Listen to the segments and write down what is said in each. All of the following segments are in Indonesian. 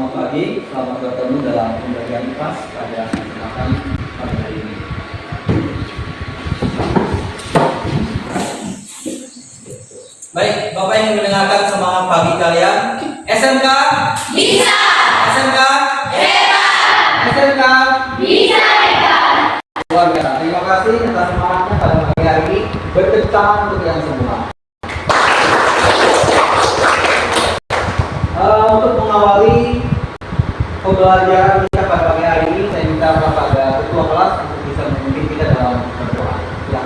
Selamat pagi, selamat bertemu dalam pembelajaran IPAS pada kesempatan pagi hari ini. Baik, Bapak yang mendengarkan semangat pagi kalian. SMK Bisa. SMK Hebat. SMK Bisa hebat. luar biasa. Terima kasih atas semangatnya pada pagi hari ini. Bertepuk tangan untuk yang semua. Untuk mengawali pembelajaran kita pada pagi hari ini, saya minta kepada ketua kelas untuk bisa memimpin kita dalam berdoa. Ya.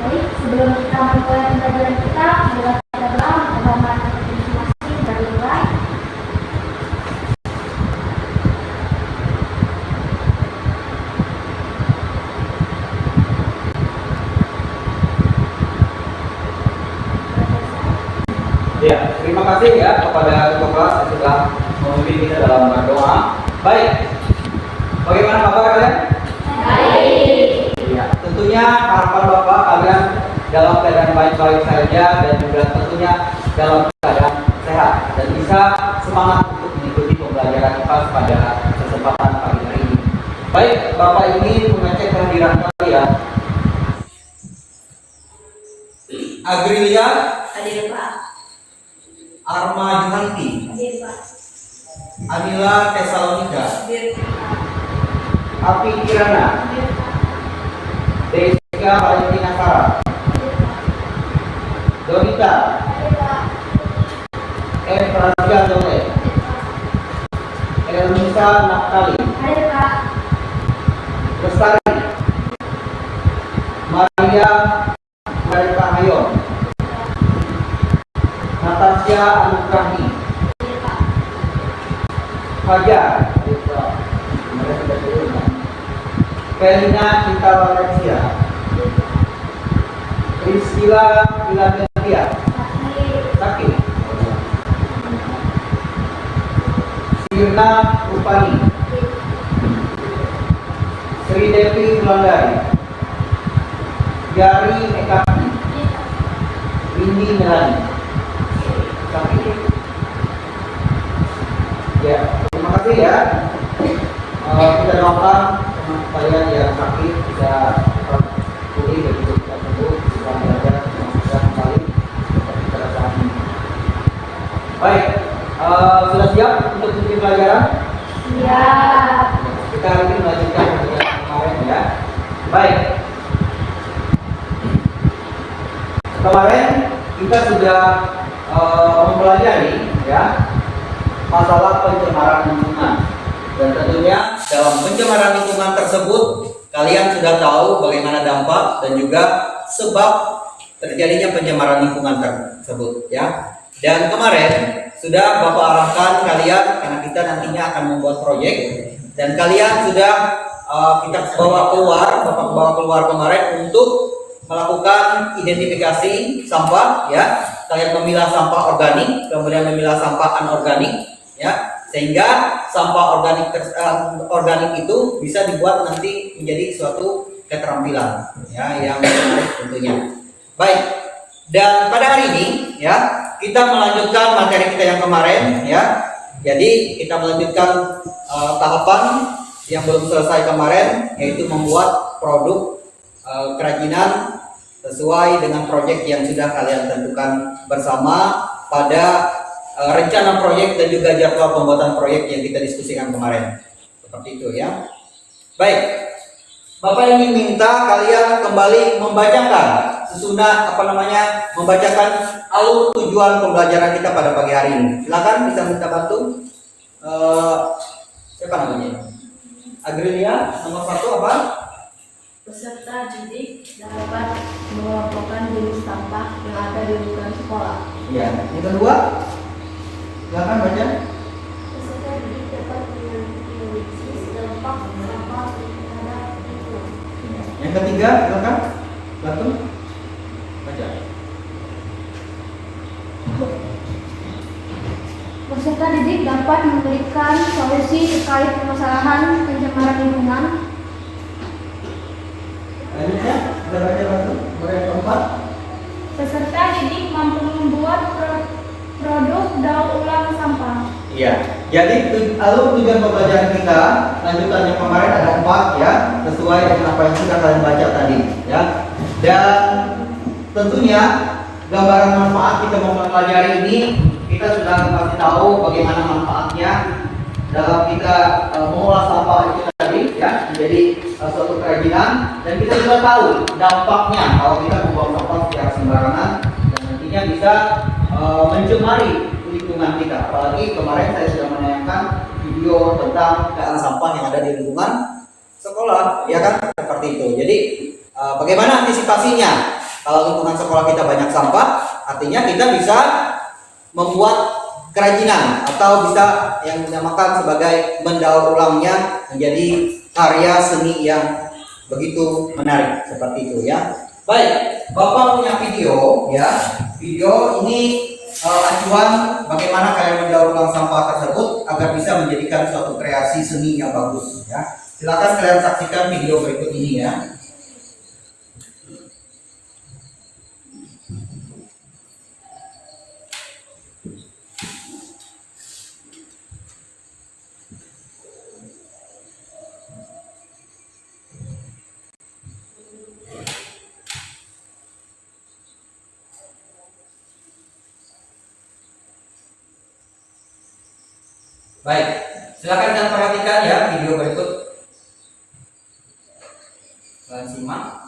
Baik, sebelum kita memulai pembelajaran kita, marilah kita berdoa agar manfaat masing-masing dari mulai. Ya, terima kasih ya kepada ketua kelas yang sudah memimpin kita dalam berdoa. Baik, bagaimana kabar kalian? Baik. Ya, tentunya harapan Bapak kalian dalam keadaan baik-baik saja dan juga tentunya dalam keadaan sehat dan bisa semangat untuk mengikuti pembelajaran IPAS pada kesempatan pagi hari ini. Baik, Bapak ingin mengecek kehadiran kalian. Agrilia Hadir Pak. Arma Yuhanti, Hadir Pak. Anila Tesalonika, Hadir Pak. Api Kirana, Hadir Pak. Deska Valentina Sarah, Hadir Pak. Donita, Hadir Pak. Francia Dole, Hadir Pak. Elmisa Naftali, Hadir Pak. Lestari, Maria Marita Hayon, Natasha Anugrahi, Hadir Pak. Fajar, Felina Cinta Valencia, Hadir Pak. Priscilla Philadelphia, Hadir. Sakit, Sirna Rupani, Sri Devi Wulandari, Yari Ekati, Windy Melani. Sakit. Ya, terima kasih ya. Kita doakan teman kalian yang sakit bisa pulih dan juga kita tunggu bisa belajar bisa kembali seperti pada saat ini. Baik, sudah siap untuk mengikuti pelajaran? Siap. Kita hari ini melanjutkan pelajaran kemarin ya. Baik. Kemarin kita sudah mempelajari ya masalah pencemaran lingkungan dan tentunya dalam pencemaran lingkungan tersebut kalian sudah tahu bagaimana dampak dan juga sebab terjadinya pencemaran lingkungan tersebut ya. Dan kemarin sudah Bapak arahkan kalian karena kita nantinya akan membuat proyek dan kalian sudah kita Bapak bawa keluar kemarin untuk melakukan identifikasi sampah ya. Kalian memilah sampah organik, kemudian memilah sampah anorganik ya, sehingga sampah organik itu bisa dibuat nanti menjadi suatu keterampilan ya yang menarik tentunya. Baik. Dan pada hari ini ya, kita melanjutkan materi kita yang kemarin ya. Jadi kita melanjutkan tahapan yang belum selesai kemarin, yaitu membuat produk kerajinan sesuai dengan proyek yang sudah kalian tentukan bersama pada rencana proyek dan juga jadwal pembuatan proyek yang kita diskusikan kemarin. Seperti itu ya. Baik. Bapak ingin minta kalian kembali membacakan membacakan alur tujuan pembelajaran kita pada pagi hari ini. Silakan bisa minta bantu. Siapa namanya? Agrilia nomor 1 apa? Peserta didik dapat mengelompokkan jenis sampah yang ada di lingkungan sekolah. Ya. Yang kedua, silakan baca. Peserta didik dapat menganalisis dampak sampah terhadap lingkungan. Yang ketiga, silakan bantu baca. Peserta didik dapat memberikan solusi terkait permasalahan pencemaran lingkungan. Lanjutnya, kita baca bantu. Yang keempat, Peserta didik mampu membuat produk daur ulang sampah. Iya. Jadi alur tujuan pembelajaran kita lanjutannya kemarin ada 4 ya, sesuai dengan apa yang sudah kalian baca tadi ya. Dan tentunya gambaran manfaat kita mempelajari ini kita sudah pasti tahu bagaimana manfaatnya dalam kita mengolah sampah itu tadi ya menjadi suatu kerajinan, dan kita juga tahu dampaknya kalau kita membuang sampah secara sembarangan dan nantinya bisa mencemari lingkungan kita. Apalagi kemarin saya sudah menayangkan video tentang keadaan sampah yang ada di lingkungan sekolah, ya kan, seperti itu. Jadi bagaimana antisipasinya kalau lingkungan sekolah kita banyak sampah? Artinya kita bisa membuat kerajinan atau bisa yang dinamakan sebagai mendaur ulangnya menjadi karya seni yang begitu menarik seperti itu ya. Baik, Bapak punya video ya. Video ini acuan bagaimana kalian mendaur ulang sampah tersebut agar bisa menjadikan suatu kreasi seni yang bagus ya. Silakan kalian saksikan video berikut ini ya. Baik, silakan kalian perhatikan ya video berikut. Kalian simak.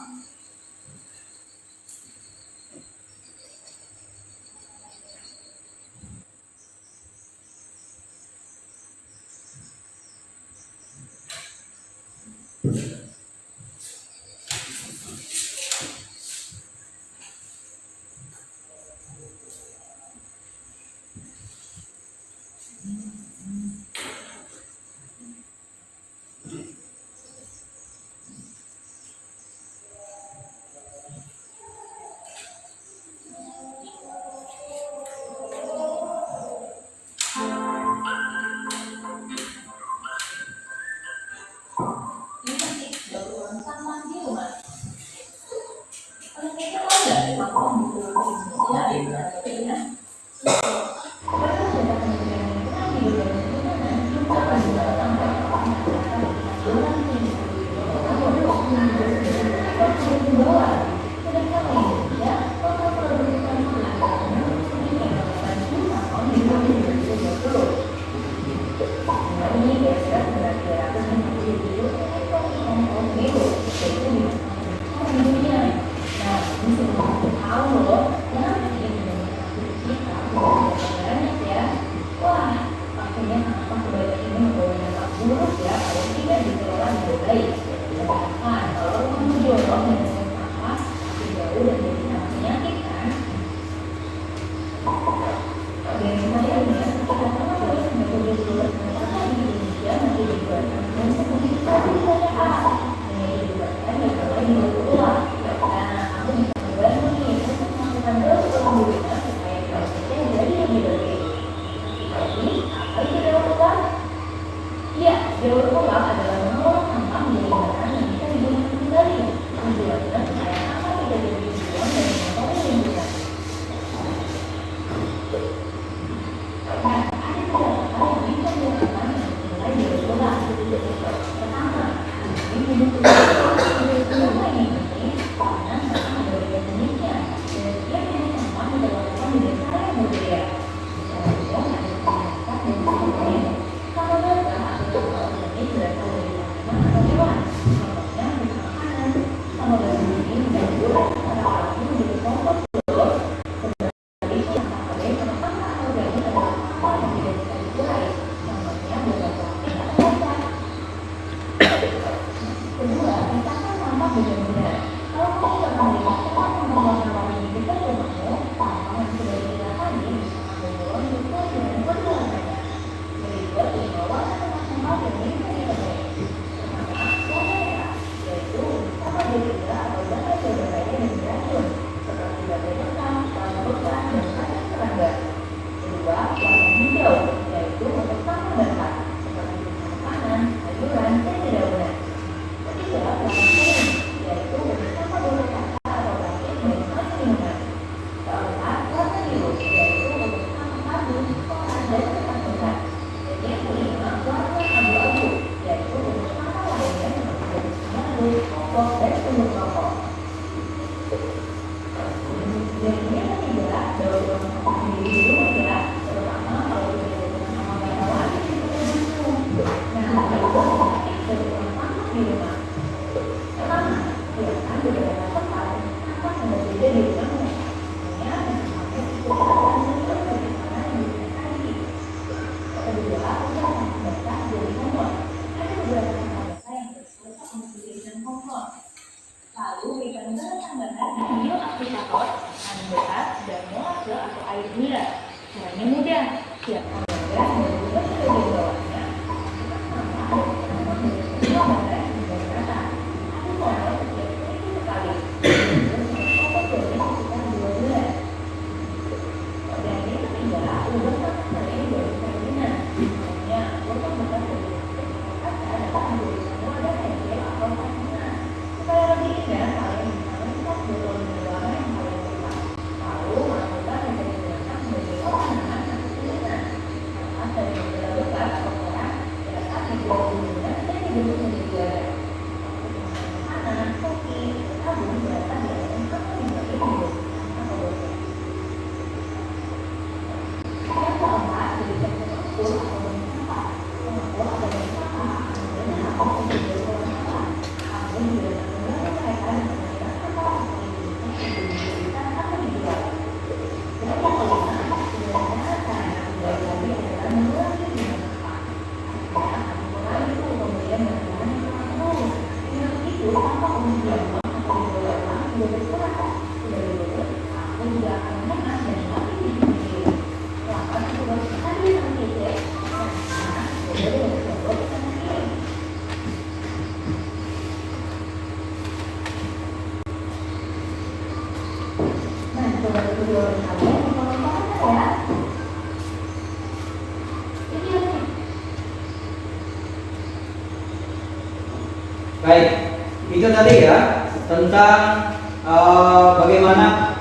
Baik, itu tadi ya tentang bagaimana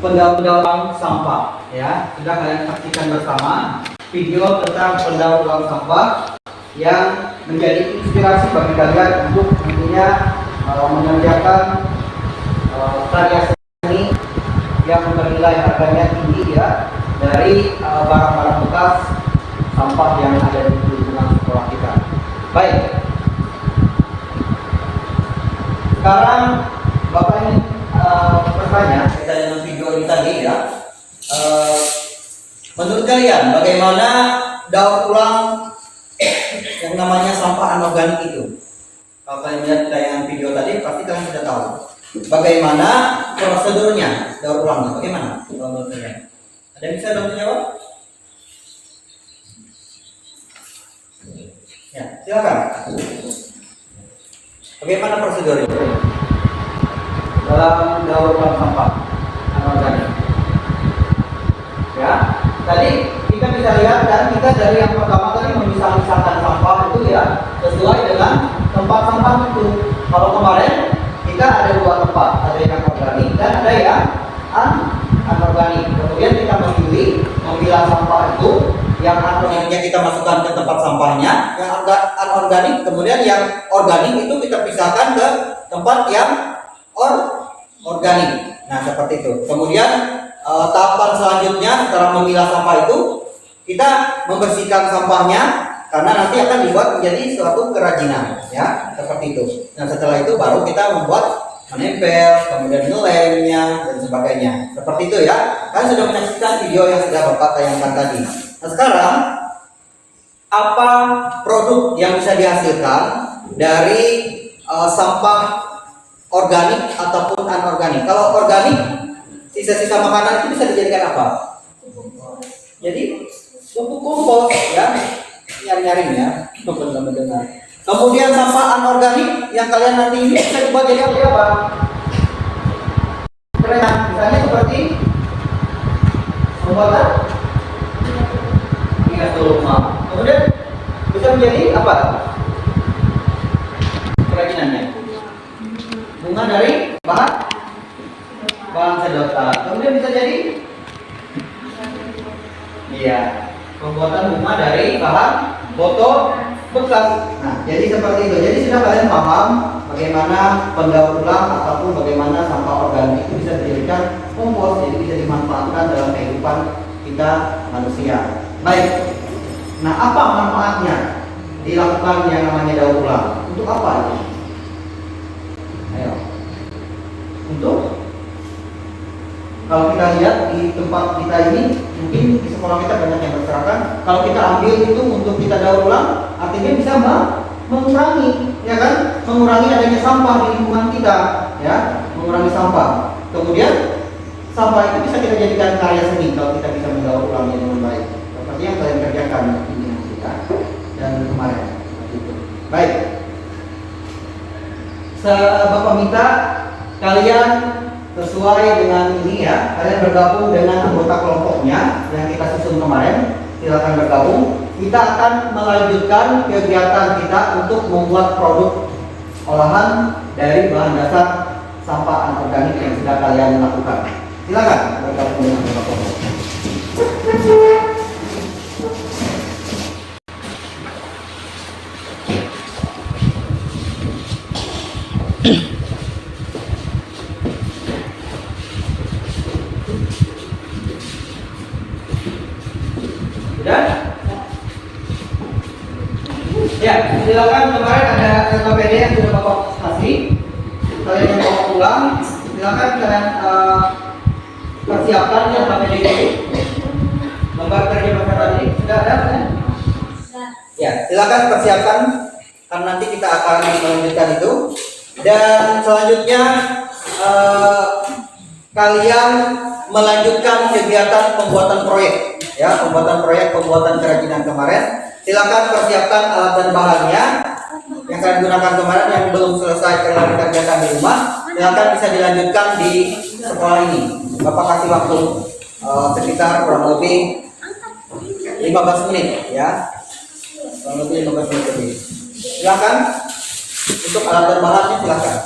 pendaur sampah ya. Sudah kalian saksikan bersama video tentang pendaur sampah yang menjadi inspirasi bagi kalian untuk nantinya mengerjakan karya seni yang bernilai harganya tinggi ya, dari barang-barang bekas sampah yang ada di lingkungan sekolah kita. Baik, sekarang Bapak ini bertanya kaitan dengan video ini tadi ya. Menurut kalian bagaimana daur ulang yang namanya sampah anorganik itu? Kalau kalian melihat tayangan video tadi pasti kalian sudah tahu bagaimana prosedurnya daur ulangnya. Bagaimana menurut kalian? Ada yang bisa dong jawab? Ya, silakan. Bagaimana prosedurnya dalam daur ulang sampah anorganik? Ya, tadi kita bisa lihat dan kita dari yang pertama tadi memisah-misahkan sampah itu ya sesuai dengan tempat sampah itu. Kalau kemarin kita ada dua tempat, ada yang organik dan ada yang anorganik. Kemudian kita memilih memilah sampah itu, yang anorganiknya kita masukkan ke tempat sampahnya, yang anorganik, kemudian yang organik itu kita pisahkan ke tempat yang organik. Nah, seperti itu. Kemudian tahapan selanjutnya setelah memilah sampah itu kita membersihkan sampahnya karena nanti akan dibuat menjadi suatu kerajinan ya, seperti itu. Nah, setelah itu baru kita membuat menempel, kemudian ngelemnya dan sebagainya. Seperti itu ya. Kalian sudah menyaksikan video yang sudah Bapak tayangkan tadi. Nah, sekarang apa produk yang bisa dihasilkan dari sampah organik ataupun anorganik? Kalau organik, sisa-sisa makanan itu bisa dijadikan apa? Jadi pupuk kompos ya, nyaring ya, mendengar. Kemudian sampah anorganik yang kalian nanti ini bisa dibuat jadi apa? Keren, misalnya seperti pembuatan rumah. Kemudian bisa menjadi apa? Kerajinannya bunga dari bahan sedotan. Kemudian bisa jadi pembuatan bunga dari bahan botol bekas. Nah, jadi seperti itu. Jadi sudah kalian paham bagaimana pendaur ulang ataupun bagaimana sampah organik itu bisa dijadikan kompos, jadi bisa dimanfaatkan dalam kehidupan kita manusia. Baik. Nah, apa manfaatnya dilakukan yang namanya daur ulang? Untuk apa itu? Ayo. Untuk, kalau kita lihat di tempat kita ini, mungkin di sekolah kita banyak yang berserakan. Kalau kita ambil itu untuk kita daur ulang, artinya bisa mengurangi, ya kan? Mengurangi adanya sampah di lingkungan kita, ya, mengurangi sampah. Kemudian sampah itu bisa kita jadikan karya seni kalau kita bisa mendaur ulangnya dengan baik. Seperti yang kalian kerjakan ini kita dan kemarin. Baik. Bapak minta kalian sesuai dengan ini ya, kalian bergabung dengan anggota kelompoknya yang kita susun kemarin. Silakan bergabung. Kita akan melanjutkan kegiatan kita untuk membuat produk olahan dari bahan dasar sampah anorganik yang sudah kalian lakukan. Silakan bergabung dengan anggota kelompok. Sudah? Ya, silakan. Kemarin ada LKPD yang sudah Bapak kasih. Kalian yang mau pulang, silakan kalian persiapkan ya LKPD ini. Lembar kerja Bapak tadi sudah ada kan? Ya, silakan persiapkan karena nanti kita akan melanjutkan itu. Dan selanjutnya kalian melanjutkan kegiatan pembuatan proyek, ya, pembuatan kerajinan kemarin. Silakan persiapkan alat dan bahannya yang kalian gunakan kemarin yang belum selesai kalian kerjakan di rumah. Silakan bisa dilanjutkan di sekolah ini. Bapak kasih waktu sekitar kurang lebih 15 menit, ya, kurang lebih 15 menit lebih. Silakan untuk alat dan bahannya, silakan.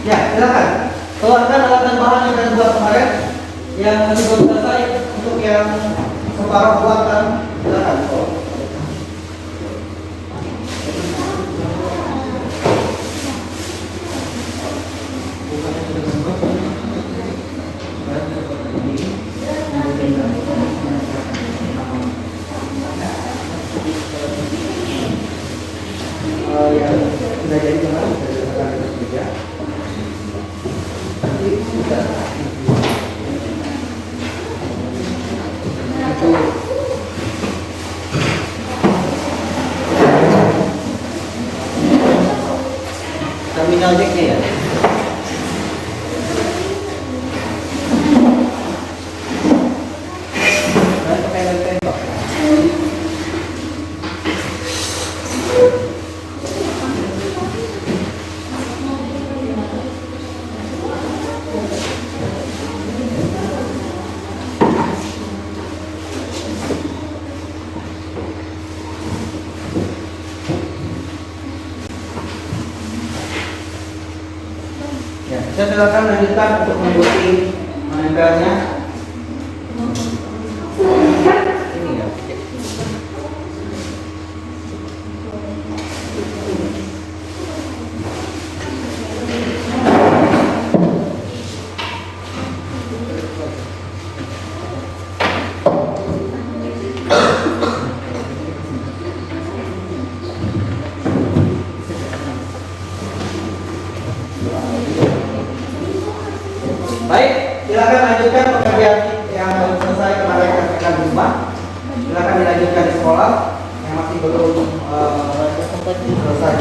Ya, silakan. Keluarkan alat dan bahan yang kalian buat kemarin, yang masih belum selesai. Untuk yang separuh buatan, silakan. Yang sudah jadi kemarin sudah kerja. Nanti sudah itu terminal jacknya ya. Pakai lem tembak. Ya, saya silakan lanjutkan untuk mengikuti menempelnya. Ini ya. Baik, silakan lanjutkan pekerjaan yang belum selesai kemarin kerjakan di rumah. Silakan dilanjutkan di sekolah yang masih belum selesai.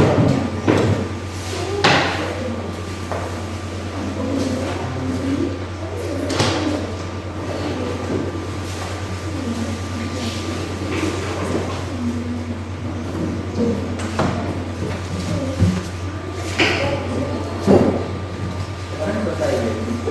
Kemarin selesai.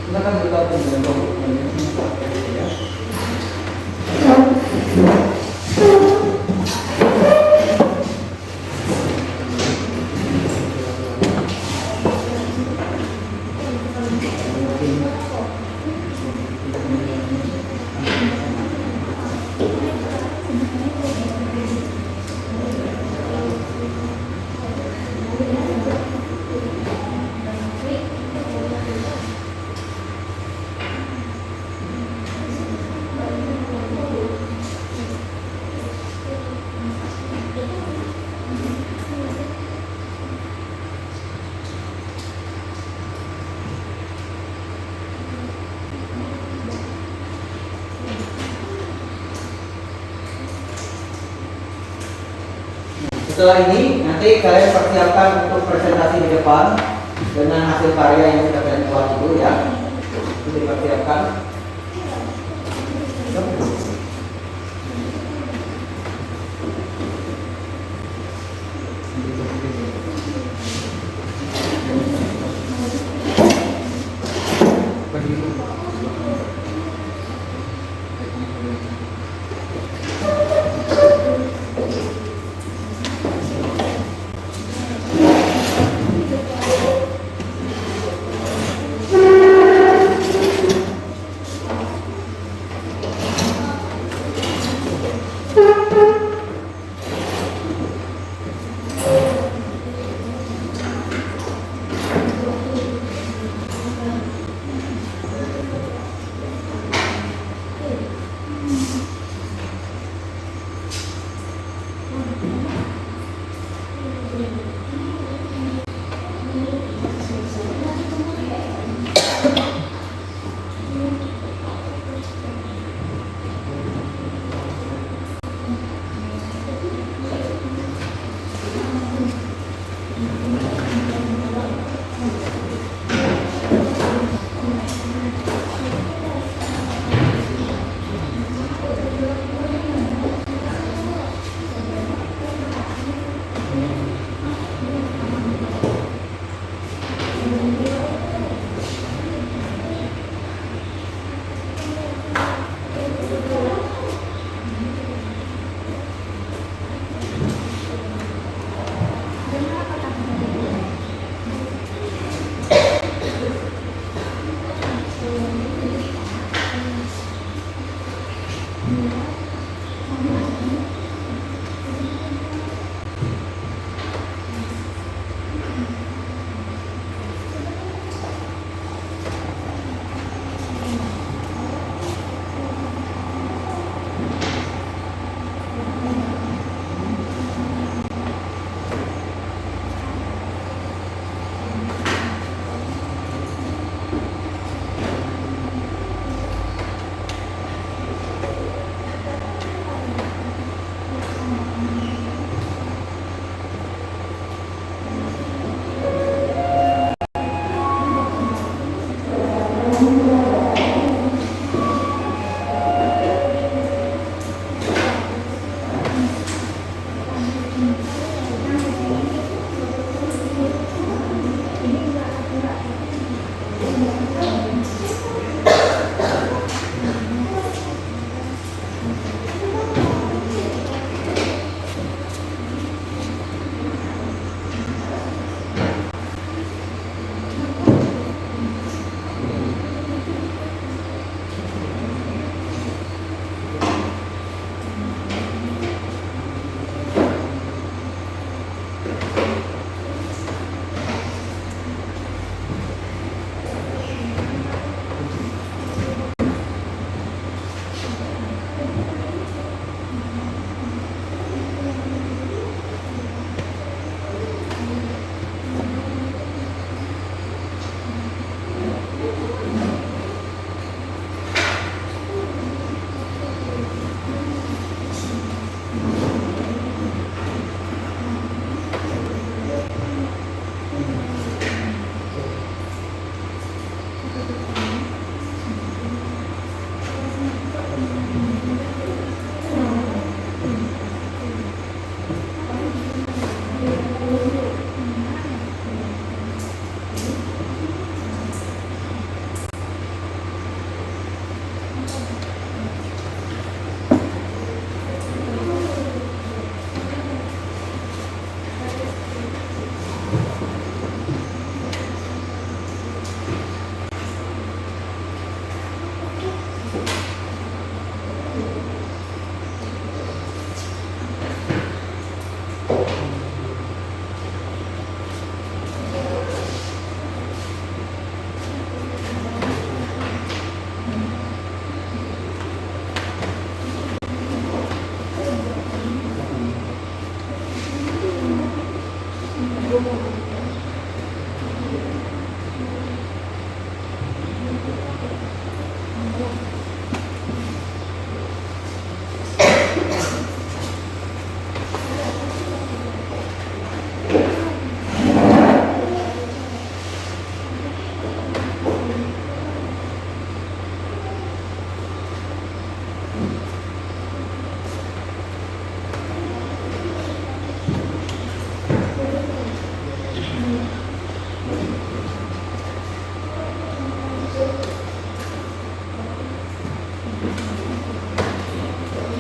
Silakan bergabung dengan kelompok ya. Setelah ini nanti kalian persiapkan untuk presentasi di depan dengan hasil karya yang sudah kalian buat dulu ya. Itu dipersiapkan.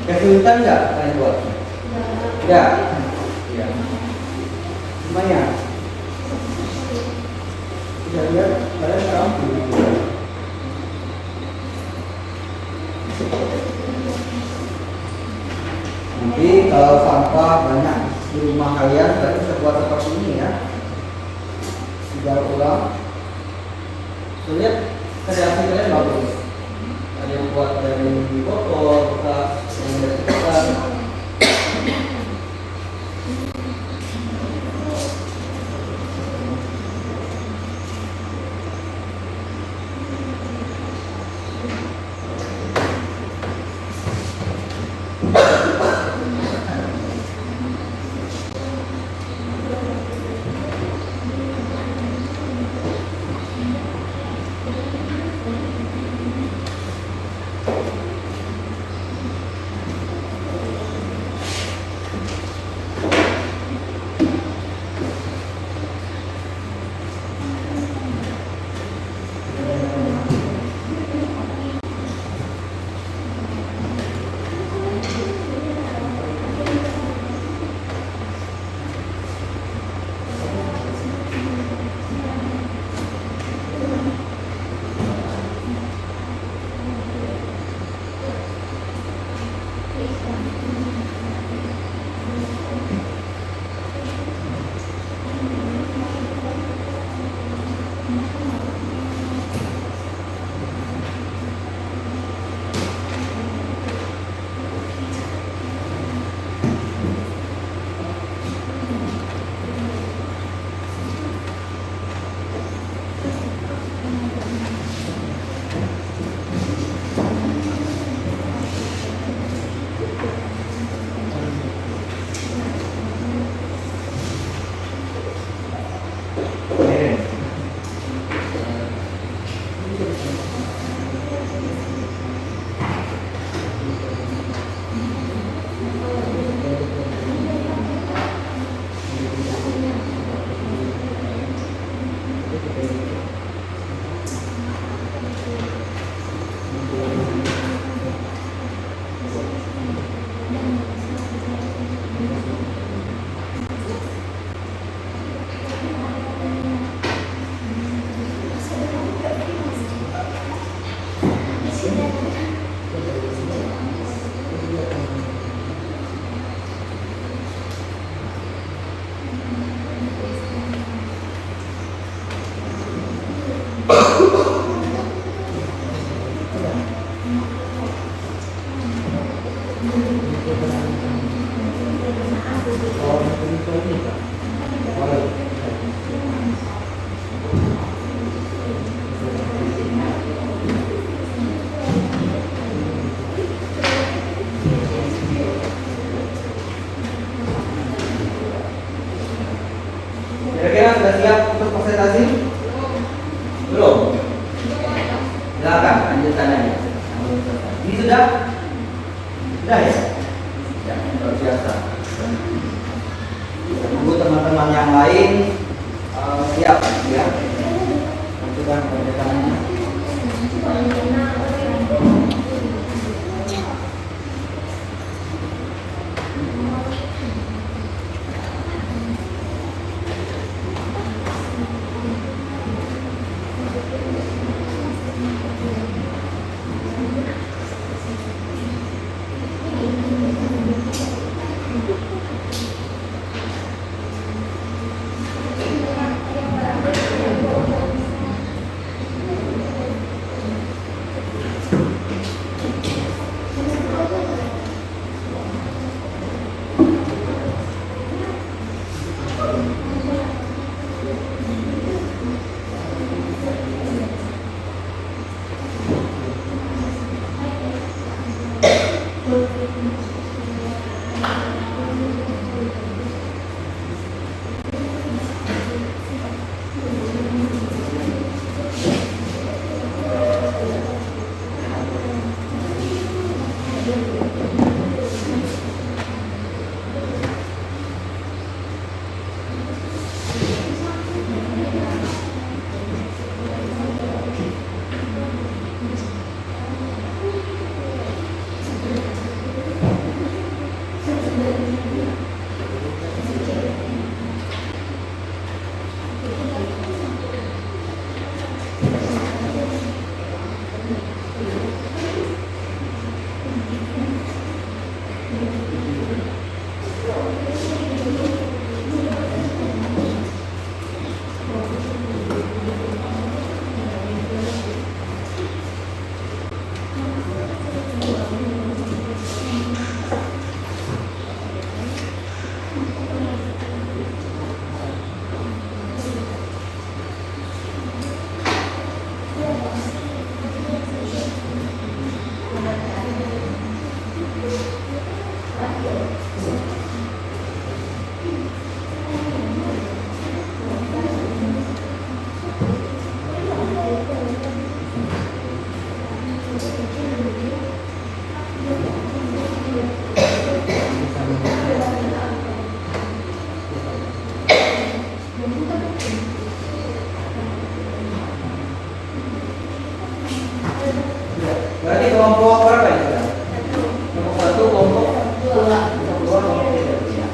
Kesulitan nggak kalian buat? Nggak. Ya. Lumayan. Bisa lihat kalian rampung gitu. Nanti kalau sampah banyak di rumah kalian, kalian bisa buat seperti ini ya. Tinggal ulang. Lihat kreasi kalian bagus. Ada yang buat dari botol, bekas, yang dari sekitar. Kira-kira sudah siap untuk presentasi? Belum? Silakan lanjutkan aja. Ini sudah? Sudah ya? Ya, luar biasa. Tunggu teman-teman yang lain siap ya. Lanjutkan penjelasannya. Berarti kelompok berapa ini sudah? Kelompok satu, kelompok dua, kelompok tiga. Ya.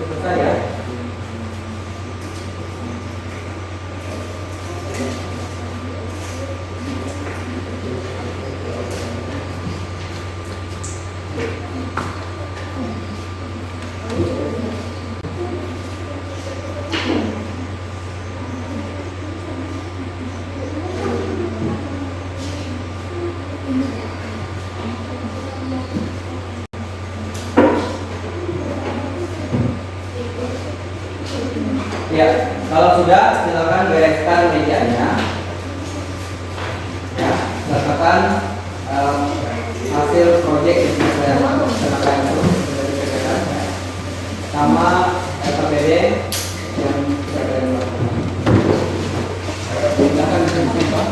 Selesai ya. Ya, kalau sudah silakan bereskan mejanya. Ya, silakan hasil proyek yang sudah saya laksanakan itu sudah dikerjakan sama LKPD yang sudah kalian lakukan. Silakan disimpan, Pak.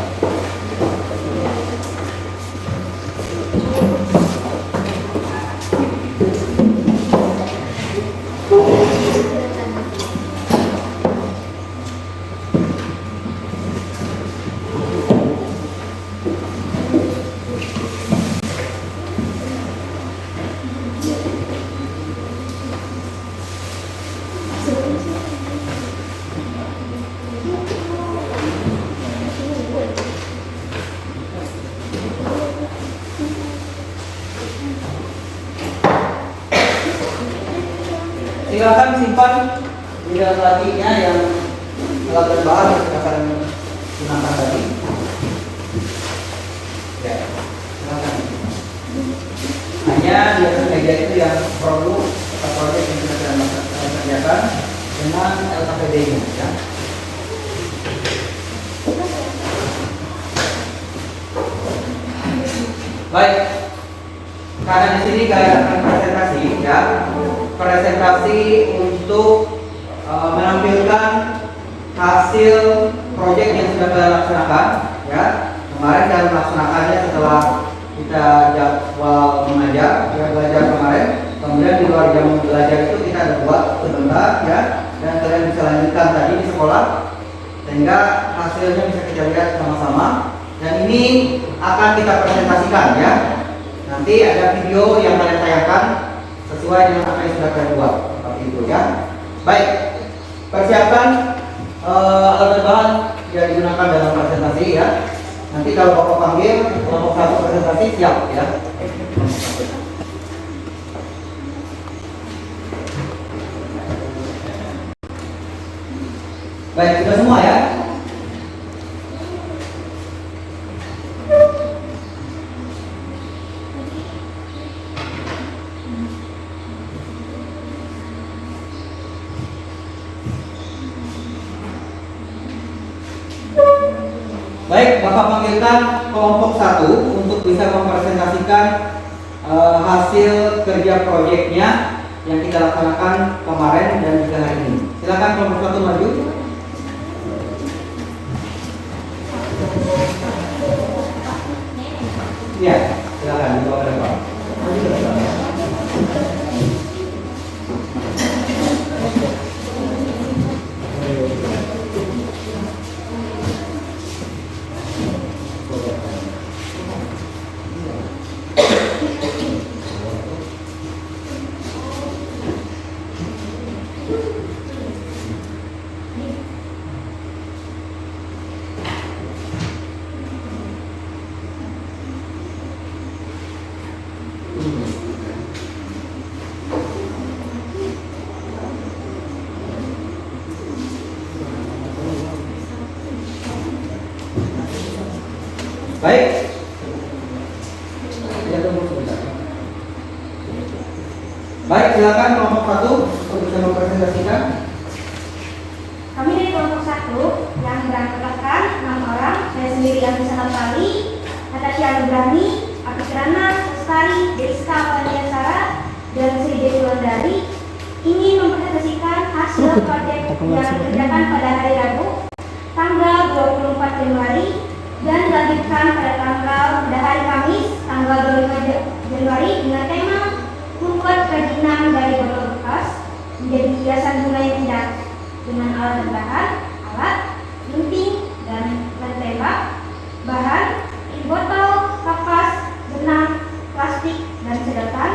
Silakan simpan di dalam lacinya yang telah terbahas yang akan gunakan tadi. Ya, silakan. Hanya di atas meja itu yang perlu atau proyek yang sudah kita kerjakan dengan LKPD-nya. Ya. Baik, karena di sini kalian akan presentasi, ya. Presentasi untuk menampilkan hasil proyek yang sudah kalian laksanakan, ya. Kemarin kalian melaksanakannya setelah kita jadwal mengajar, belajar kemarin. Kemudian di luar jam belajar itu kita ada buat sebentar, ya. Dan kalian bisa lanjutkan tadi di sekolah, sehingga hasilnya bisa kita lihat sama-sama. Dan ini akan kita presentasikan, ya. Nanti ada video yang kalian tayangkan sesuai dengan apa yang sudah kalian buat, seperti itu, ya. Baik, persiapkan alat bahan yang digunakan dalam presentasi, ya. Nanti kalau Bapak panggil kelompok satu presentasi, siap, ya. Baik, sudah semua, ya. Baik, Bapak panggilkan kelompok 1 untuk bisa mempresentasikan hasil kerja proyeknya yang kita laksanakan kemarin dan juga hari ini. Silakan kelompok 1 maju. Ya, silakan dibawa ke depan. Maju ke depan. Baik. Ya, tunggu sebentar. Baik, silakan kelompok 1 untuk bisa mempresentasikan. Kami dari kelompok 1 yang beranggotakan 6 orang, saya sendiri yang bisa Natali, Natasha Anugrani, Apikrana, Sestari, Deska Pandiasara, dan Sri Dewi Wulandari ingin mempresentasikan hasil proyek yang dikerjakan pada hari Rabu, tanggal 24 Januari dan dilanjutkan pada hari Kamis, tanggal 25 Januari dengan tema membuat kerajinan dari botol bekas menjadi hiasan bunga yang indah dengan alat dan bahan, alat, gunting, dan lem tembak, bahan, botol, kapas, benang, plastik, dan sedotan.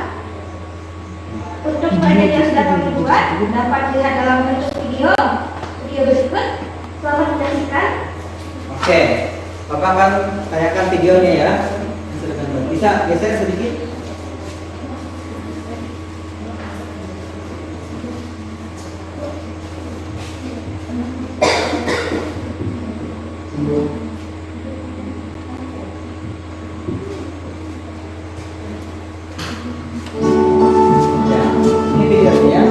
Untuk proyek yang sudah kami buat dapat dilihat dalam bentuk video berikut. Selamat menyaksikan. Oke, Bapak akan tanyakan videonya ya. Bisa geser sedikit? Ya, ini videonya.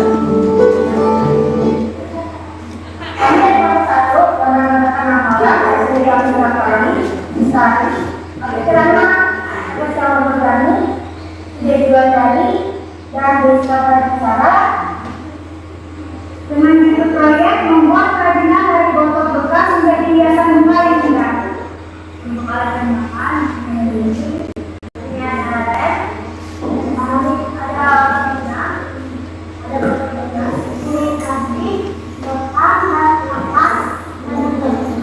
Dengan itu proyek membuat kerajinan dari botol bekas menjadi hiasan bunga yang indah. Untuk alat dan bahan, ini ada lem, ada benang, ada botol bekas, kulit kambing, kotak, dan kapas, dan benang.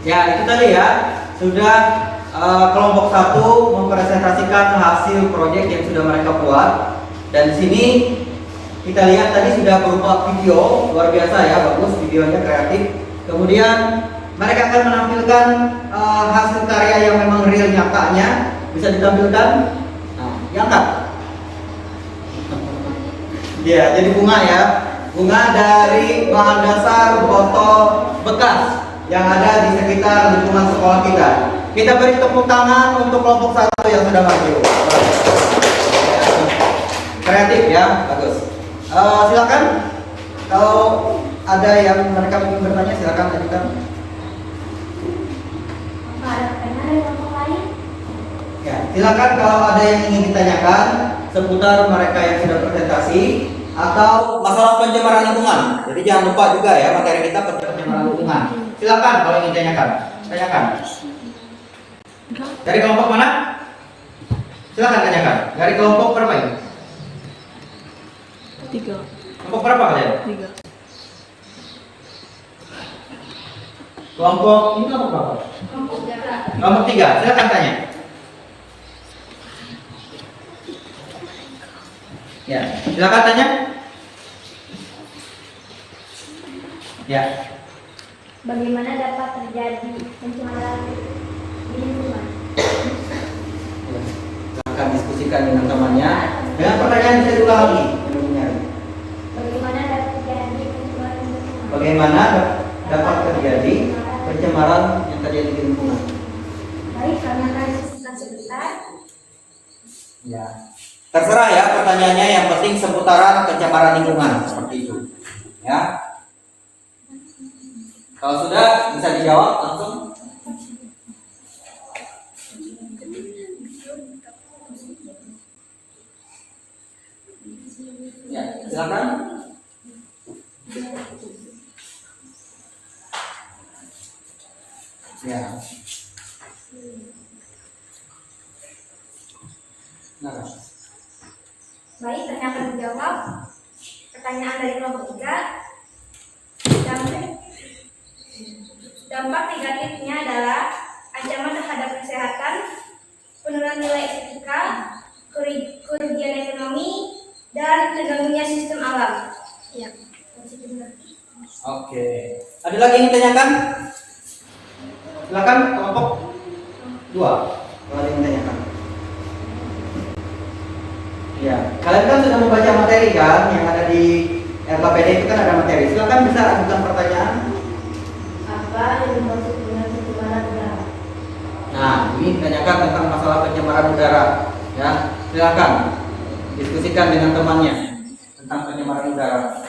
Ya, itu tadi ya, sudah kelompok 1 mempresentasikan hasil proyek yang sudah mereka buat. Dan di sini kita lihat tadi sudah berupa video, luar biasa ya, bagus videonya, kreatif. Kemudian mereka akan menampilkan hasil karya yang memang real nyatanya, bisa ditampilkan. Nah, diangkat. Ya, jadi bunga ya, bunga dari bahan dasar botol bekas yang ada di sekitar lingkungan sekolah kita. Kita beri tepuk tangan untuk kelompok 1 yang sudah maju. Kreatif ya, bagus. Silakan kalau ada yang mereka ingin bertanya, silakan ajukan. Apa ada pertanyaan dari kelompok lain? Ya, silakan kalau ada yang ingin ditanyakan seputar mereka yang sudah presentasi atau masalah pencemaran lingkungan. Jadi jangan lupa juga ya, materi kita pencemaran lingkungan. Silakan kalau ingin tanyakan. Dari kelompok mana? Silakan tanyakan. Dari kelompok berapa ini? 3. Kelompok berapa kalian? 3. Kelompok ini kelompok berapa? Kelompok 3. Silakan tanya. Ya, silakan tanya. Ya. Bagaimana dapat terjadi pencemaran di lingkungan? Silakan diskusikan dengan temannya. Dengan pertanyaan bisa diulang lagi. Bagaimana dapat terjadi pencemaran di lingkungan? Bagaimana dapat terjadi pencemaran yang terjadi di lingkungan? Baik, kami akan diskusikan sebentar. Ya. Terserah ya pertanyaannya, yang penting seputaran pencemaran lingkungan seperti itu. Ya. Kalau sudah bisa dijawab langsung. Ya, silakan. Ya. Nah. Baik, kami akan menjawab pertanyaan dari kelompok 3. Dampak negatifnya adalah ancaman terhadap kesehatan, penurunan nilai estetika, kerugian ekonomi, dan terganggunya sistem alam. Ya. Oke. Ada lagi yang ditanyakan? Silakan kelompok 2. Kalau ada yang ditanyakan. Ya, kalian kan sudah membaca materi kan yang ada di LKPD itu kan ada materi. Silakan bisa ajukan pertanyaan. Apa yang dimaksud dengan pencemaran udara? Nah, ini ditanyakan tentang masalah pencemaran udara. Ya, silakan diskusikan dengan temannya tentang pencemaran udara.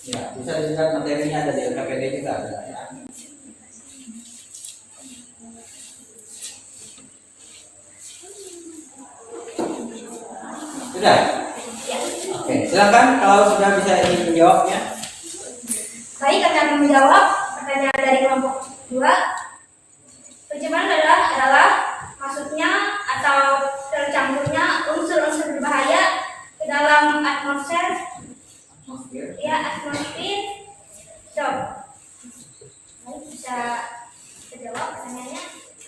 Ya, bisa dilihat materinya ada di LKPD juga ada ya. Sudah? Oke, silakan kalau sudah bisa ingin menjawabnya. Baik, akan menjawab pertanyaan dari kelompok 2. Pencemaran adalah maksudnya atau tercampurnya unsur-unsur berbahaya ke dalam atmosfer. Ya, atmosfer. Baik, bisa jawab pertanyaannya.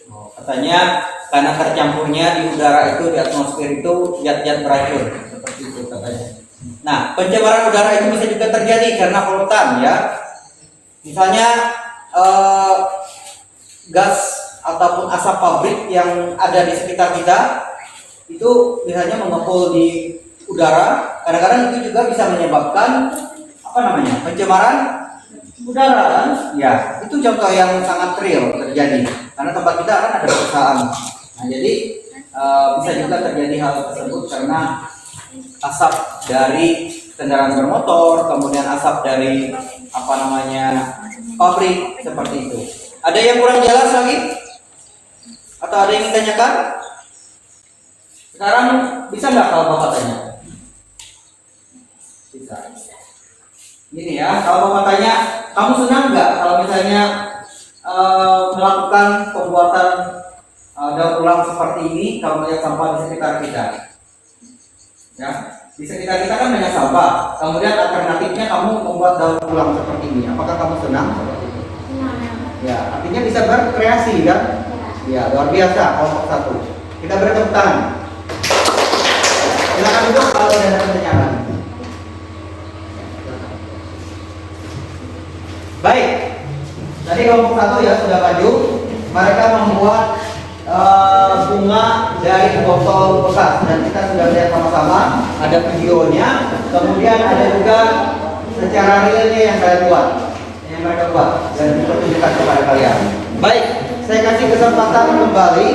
Oh, katanya karena tercampurnya di udara itu di atmosfer itu zat-zat beracun seperti itu katanya. Nah, pencemaran udara itu bisa juga terjadi karena polutan ya. Misalnya gas ataupun asap pabrik yang ada di sekitar kita itu misalnya mengepul di udara, kadang-kadang itu juga bisa menyebabkan pencemaran udara kan? Ya, itu contoh yang sangat real terjadi karena tempat kita kan ada perusahaan. Nah, jadi bisa juga terjadi hal tersebut karena asap dari kendaraan bermotor, kemudian asap dari pabrik seperti itu. Ada yang kurang jelas lagi? Atau ada yang ditanyakan? Sekarang bisa nggak kalau Bapak tanya? Bisa. Gini ya, kalau Bapak tanya, kamu senang nggak kalau misalnya melakukan pembuatan daur ulang seperti ini kalau melihat sampah di sekitar kita? Ya, di sekitar kita kan banyak sampah. Kemudian alternatifnya kamu membuat daur ulang seperti ini. Apakah kamu senang seperti itu? Ya, artinya bisa berkreasi kan? Ya, luar biasa kelompok 1. Kita beri tepuk tangan. Silakan duduk kalau ada pertanyaan. Baik, tadi kelompok 1 ya sudah maju. Mereka membuat bunga dari botol bekas dan kita sudah lihat sama-sama. Ada videonya, kemudian ada juga secara realnya yang kalian buat, yang mereka buat dan dipertunjukkan kepada kalian. Baik, saya kasih kesempatan kembali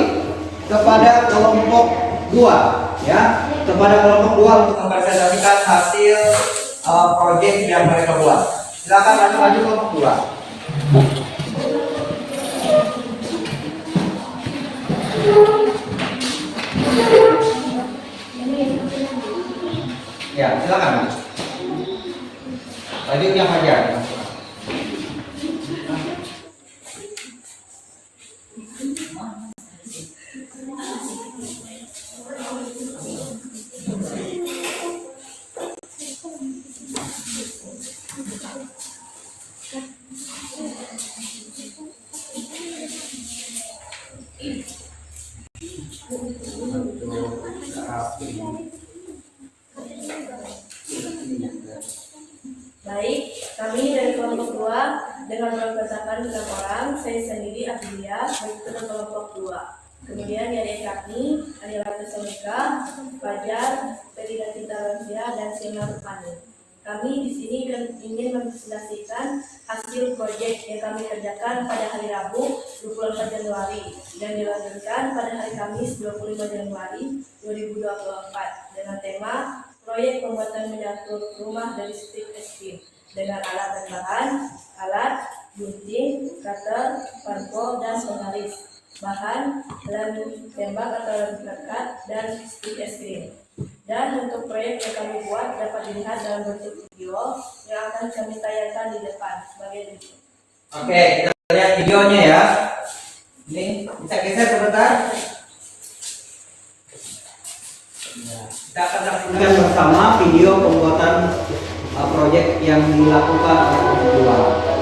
kepada kelompok 2 ya, kepada kelompok 2 untuk mempresentasikan hasil proyek yang mereka buat. Silakan maju-maju kelompok 2. Ya, silakan. Maju yang aja. Baik, kami dari kelompok 2 dengan mempersatukan 6 orang, saya sendiri Abidia, begitu kelompok 2. Kemudian adik kami, Adila Pesomika, Fajar, Ferida Cinta Lansia, dan Siena Rupani. Kami di sini ingin mempresentasikan hasil proyek yang kami kerjakan pada hari Rabu 24 Januari dan dilanjutkan pada hari Kamis 25 Januari 2024 dengan tema proyek pembuatan miniatur rumah dari stick es krim dengan alat dan bahan, alat, gunting, cutter, parko, dan penggaris, bahan, lem tembak atau lem lekat, dan stick es krim. Dan untuk proyek yang kami buat dapat dilihat dalam bentuk video yang akan kami tayangkan di depan sebagai berikut. Oke, kita lihat videonya ya. Ini bisa geser sebentar. Ya. Kita akan saksikan bersama video pembuatan proyek yang dilakukan oleh kelompok 2.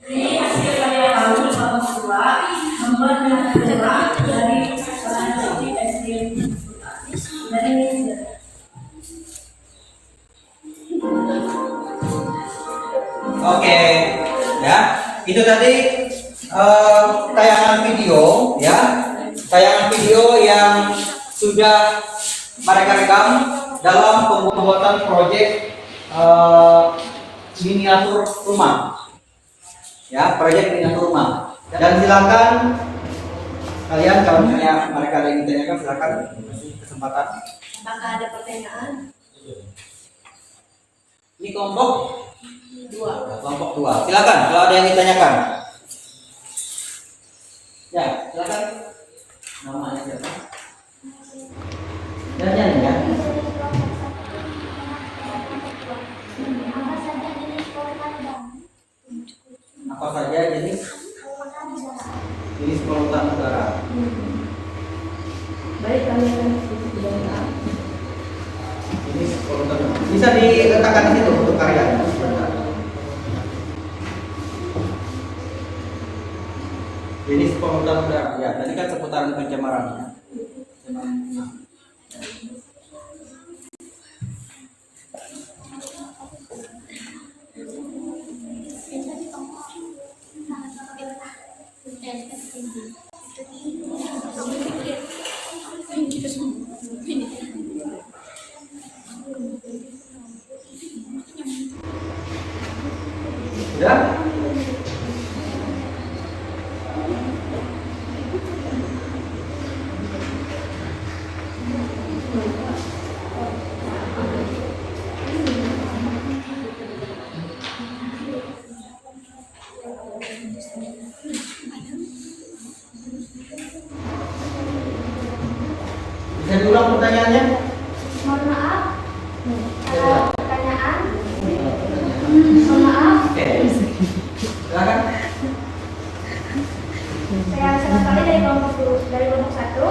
Ini hasil karya kami kelompok kedua membuat pengajaran dari organisasi SD dari Oke, ya itu tadi tayangan video, ya tayangan video yang sudah mereka rekam dalam pembuatan proyek miniatur rumah, ya proyek miniatur rumah. Dan silakan kalian kalau misalnya mereka ada yang ditanyakan, silakan kasih kesempatan. Apakah ada pertanyaan? Ini kelompok Dua. kelompok dua. Silakan kalau ada yang ditanyakan. Ya, silakan. Namanya siapa? Dan ya. Apa saja jenis polutan udara? Baik, kami akan diskusikan. Jenis polutan udara. Bisa diletakkan di situ untuk karya. Sebentar. Jenis polutan udara. Ya, tadi kan seputaran pencemarannya. Sudah? Bisa diulang pertanyaannya? Mohon maaf. Ada pertanyaan? Mohon maaf. Oke. Silakan. Saya senang sekali dari kelompok satu.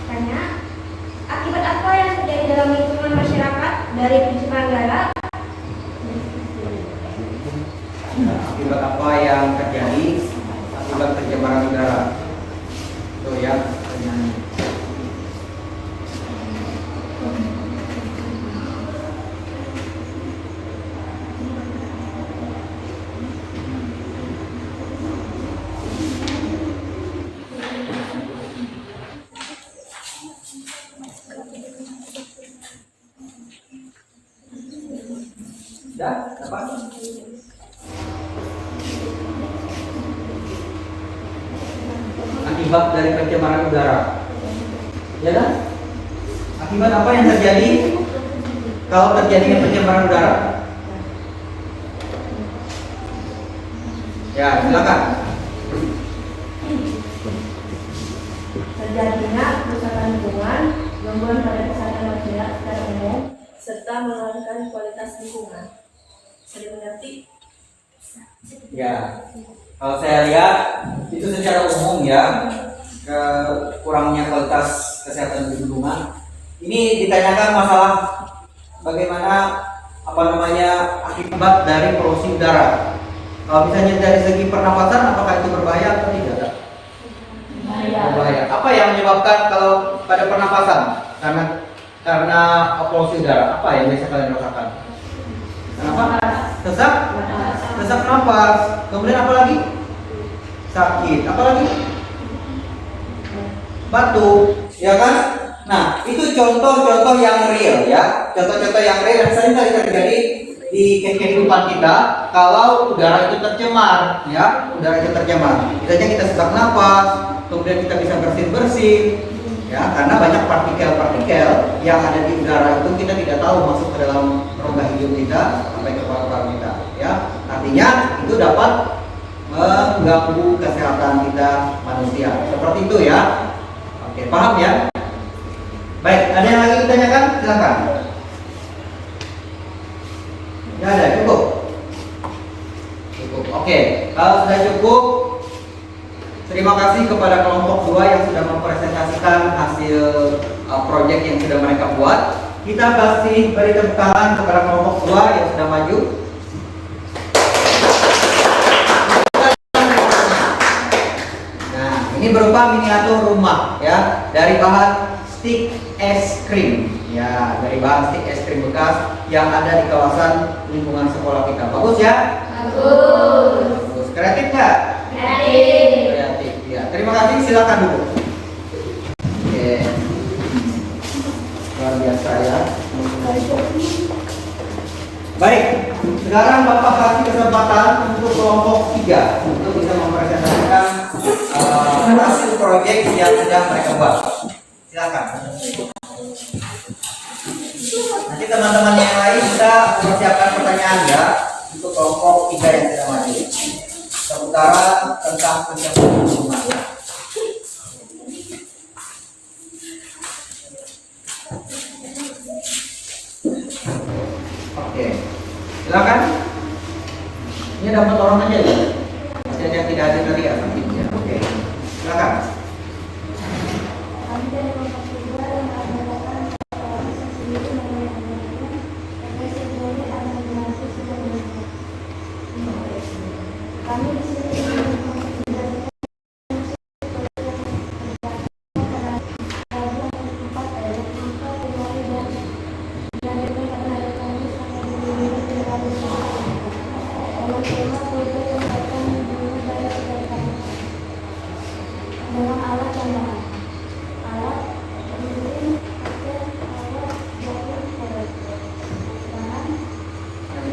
Tanya, akibat apa yang terjadi dalam lingkungan masyarakat dari pencemaran udara? Akibat apa yang terjadi akibat pencemaran udara? Itu ya pertanyaannya. Sudah? Apa? Akibat dari pencemaran udara. Ya kan? Akibat apa yang terjadi kalau terjadinya pencemaran udara? Ya, silakan. Terjadinya kerusakan lingkungan, gangguan pada kesehatan manusia secara umum, serta menurunkan kualitas lingkungan. Bisa dimengerti? Ya, kalau saya lihat itu secara umum ya, kurangnya kualitas kesehatan di lingkungan. Ini ditanyakan masalah bagaimana akibat dari polusi udara. Kalau misalnya dari segi pernapasan, apakah itu berbahaya atau tidak? Berbahaya. Apa yang menyebabkan kalau pada pernapasan karena polusi udara? Apa yang biasa kalian rasakan? Kenapa? Sesak nafas. Kemudian apa lagi? Sakit. Apa lagi? batu, ya kan? Nah, itu contoh-contoh yang real ya, contoh-contoh yang real yang sering kali terjadi di kehidupan kita kalau udara itu tercemar, ya, udara itu tercemar. Misalnya kita sesak napas, kemudian kita bisa bersin-bersin, ya, karena banyak partikel-partikel yang ada di udara itu kita tidak tahu masuk ke dalam rongga hidung kita sampai ke paru-paru kita, ya. Artinya itu dapat mengganggu kesehatan kita manusia. Seperti itu ya. Oke, paham ya? Baik, ada yang lagi ditanyakan? Silakan. Ya ada, cukup. Cukup. Oke, kalau sudah cukup, terima kasih kepada kelompok 2 yang sudah mempresentasikan hasil proyek yang sudah mereka buat. Kita kasih beri tepuk tangan kepada kelompok 2 yang sudah maju. Nah, ini berupa miniatur rumah ya dari bahan stick es krim. Ya, dari bahan stick es krim bekas yang ada di kawasan lingkungan sekolah kita. Bagus ya? Bagus. Bagus. Kreatif nggak? Kreatif. Kreatif. Ya, terima kasih. Silakan dulu. Oke. Luar biasa ya. Baik. Sekarang Bapak kasih kesempatan untuk kelompok 3 untuk bisa mempresentasikan hasil proyek yang sedang mereka buat. Silakan. Nanti teman-teman yang lain bisa mempersiapkan pertanyaan ya untuk kelompok 3 yang sudah maju seputaran tentang pencemaran lingkungan. Oke, silakan. Ini dapat orang aja ya. Masih ada yang tidak hadir tadi ya nantinya. Oke, silakan. Kami dari kelompok 2 yang mengadakan proses sendiri mengenai terkait sejauh ada informasi sudah meningkat. Kami di sini menjelaskan dengan alat tambahan. Alat pengirim pakai alat jatuh korek. Bahan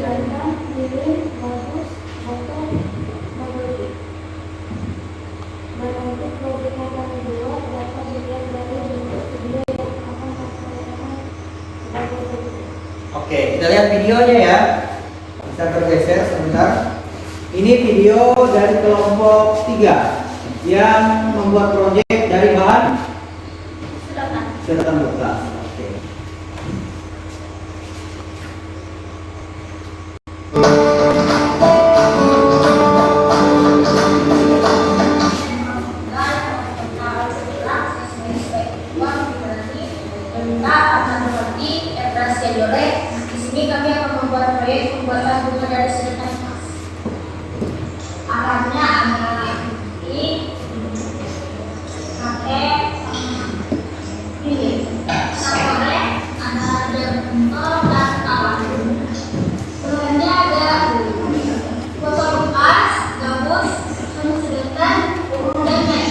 gantang, miring, bagus, botol, mobil. Berbentuk proyek yang kedua dapat dilihat dari bentuk video yang akan disampaikan sebagai berikut. Oke, kita lihat videonya ya. Bisa bergeser sebentar. Ini video dari kelompok 3 yang membuat proyek dari bahan sedotan bekas. Oke. Di sini kami akan membuat proyek pembuatan bunga dari sedotan emas. Alatnya adalah ini pakai ini. Sakornya ada bentuk dan kawan. Bahannya ada botol bekas, gabus, sama sedotan, dan lain.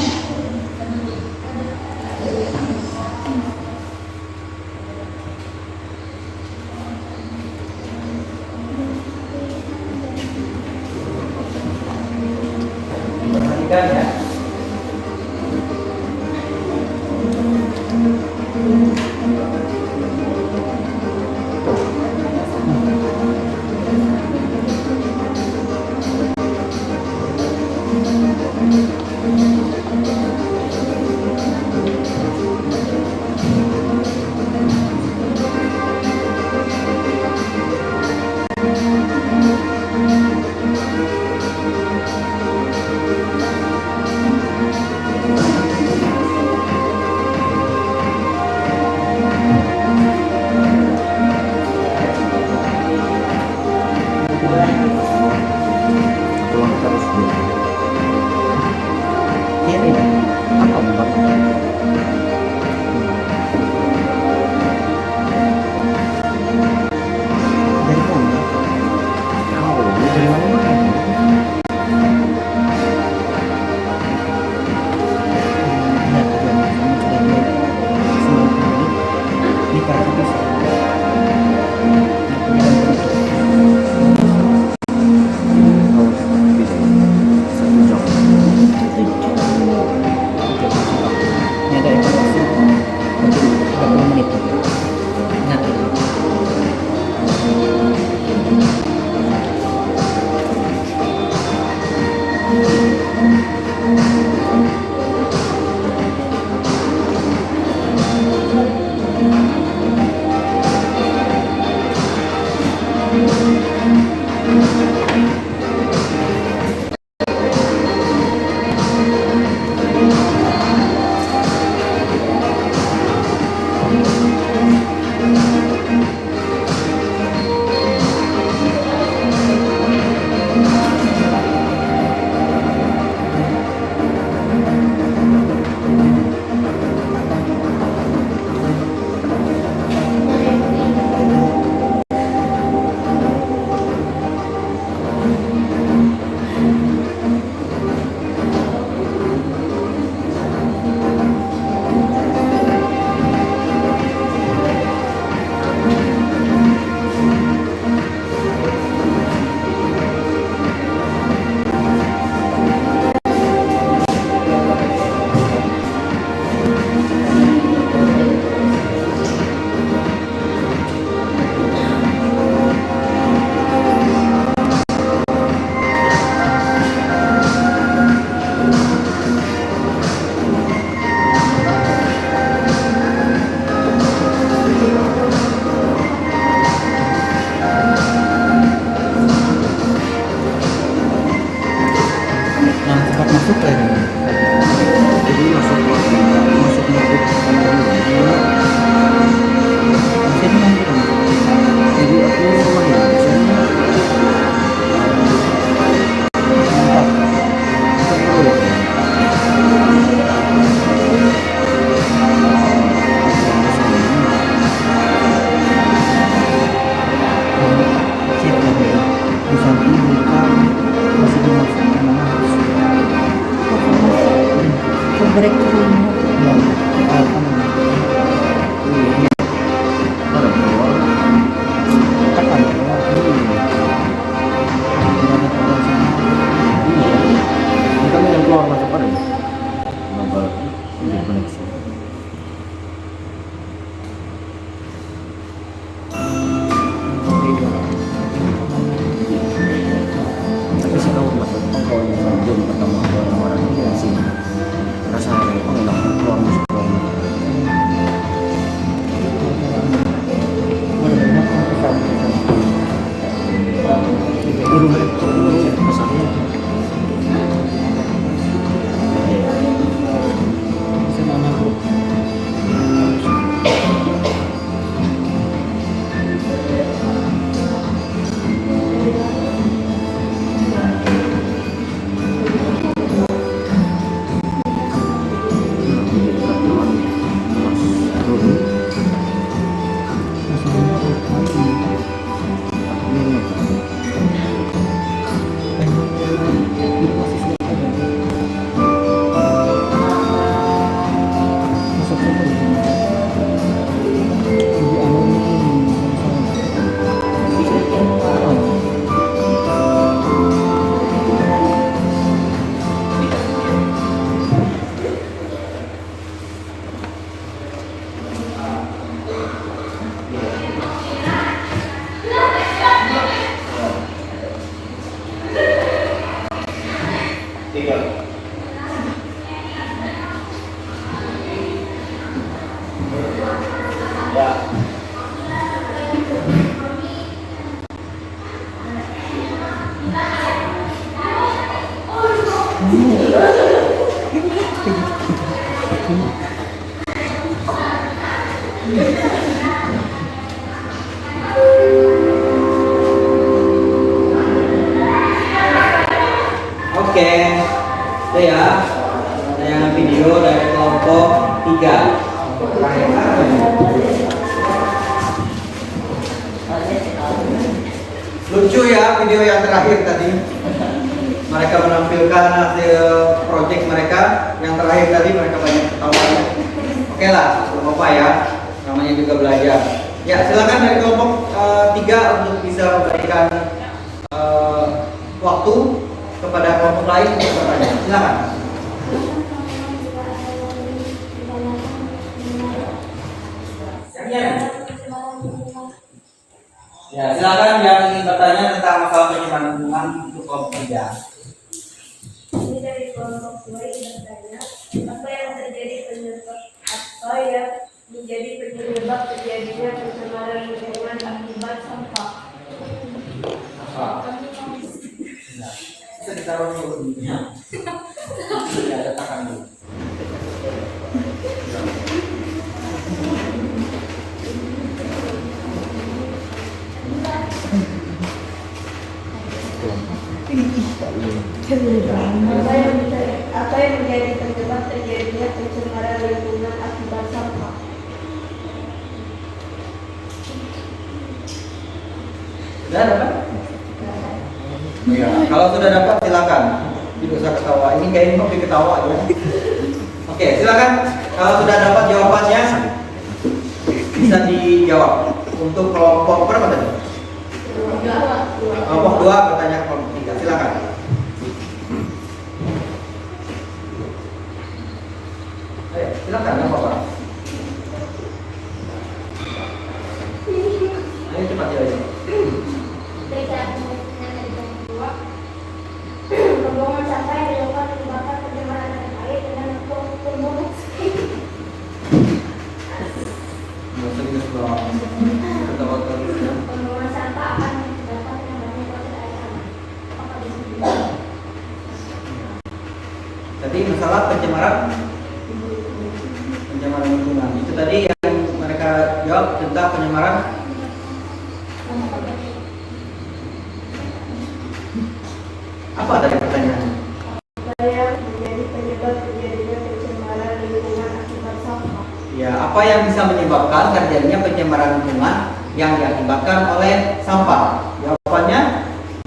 Oke, itu ya tayangan video dari kelompok 3. Lucu ya video yang terakhir tadi. Mereka menampilkan hasil project mereka. Yang terakhir tadi mereka banyak ketawa. Oke lah, belum apa ya. Namanya juga belajar. Ya, silakan dari kelompok 3 untuk bisa memberikan waktu kepada kelompok lain untuk bertanya. Silakan. Ya, silakan yang ingin bertanya tentang masalah penyemaran lingkungan untuk kelompok 3. Ini dari kelompok 2 yang bertanya, apa yang terjadi penyebab apa yang menjadi penyebab terjadinya pencemaran lingkungan akibat sampah? Apa? Bisa ditaruh dulu. Ya, letakkan dulu. Apa yang menjadi penyebab terjadinya pencemaran lingkungan akibat sampah? Sudah dapat? Ya, kalau sudah dapat silakan. Tidak usah ketawa. Ini kayaknya topik ketawa ya. Oke, silakan. Kalau sudah dapat jawabannya bisa dijawab. Untuk kelompok berapa tadi? Kelompok 2 bertanya ke kelompok 3. Silakan. Ayo, silakan, nggak apa-apa. Ayo cepat ya. Pembuangan sampah yang dilakukan menyebabkan pencemaran air dengan pembuangan Serius banget. Ketawa terus ya. pembuangan sampah akan menyebabkan penambahan proses air tanah. Apakah bisa? Tadi masalah pencemaran lingkungan. Itu tadi yang mereka jawab tentang pencemaran. Apa tadi pertanyaannya? Apa yang menjadi penyebab terjadinya pencemaran lingkungan akibat sampah? Ya, apa yang bisa menyebabkan terjadinya pencemaran lingkungan yang diakibatkan oleh sampah? Jawabannya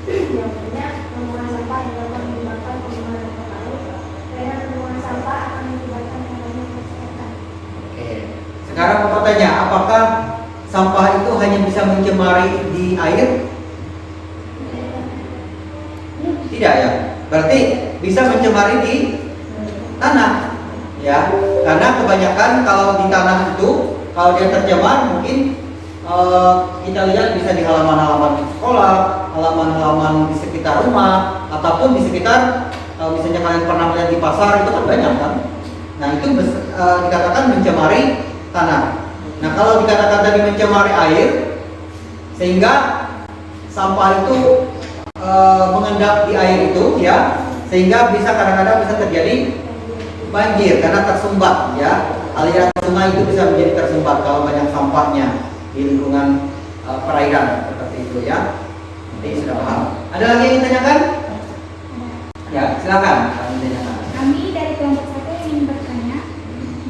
Jawabannya pembuangan sampah yang dapat menyebabkan pembuangan air karena pembuangan sampah akan menyebabkan penambahan proses air tanah. oke. Sekarang aku tanya, apakah sampah itu hanya bisa mencemari di air? Tidak ya. Berarti bisa mencemari di tanah. Ya, karena kebanyakan kalau di tanah itu kalau dia tercemar mungkin kita lihat bisa di halaman-halaman sekolah, halaman-halaman di sekitar rumah, ataupun di sekitar kalau misalnya kalian pernah melihat di pasar itu kan banyak kan. Nah itu dikatakan mencemari tanah. Nah kalau dikatakan tadi mencemari air, sehingga sampah itu mengendap di air itu ya, sehingga bisa kadang-kadang bisa terjadi banjir karena tersumbat ya. Aliran sungai itu bisa menjadi tersumbat kalau banyak sampahnya di lingkungan perairan seperti itu ya. Jadi sudah paham. Ada lagi yang ditanyakan? Ya, silakan kami tanyakan. Kami dari kelompok 1 ingin bertanya,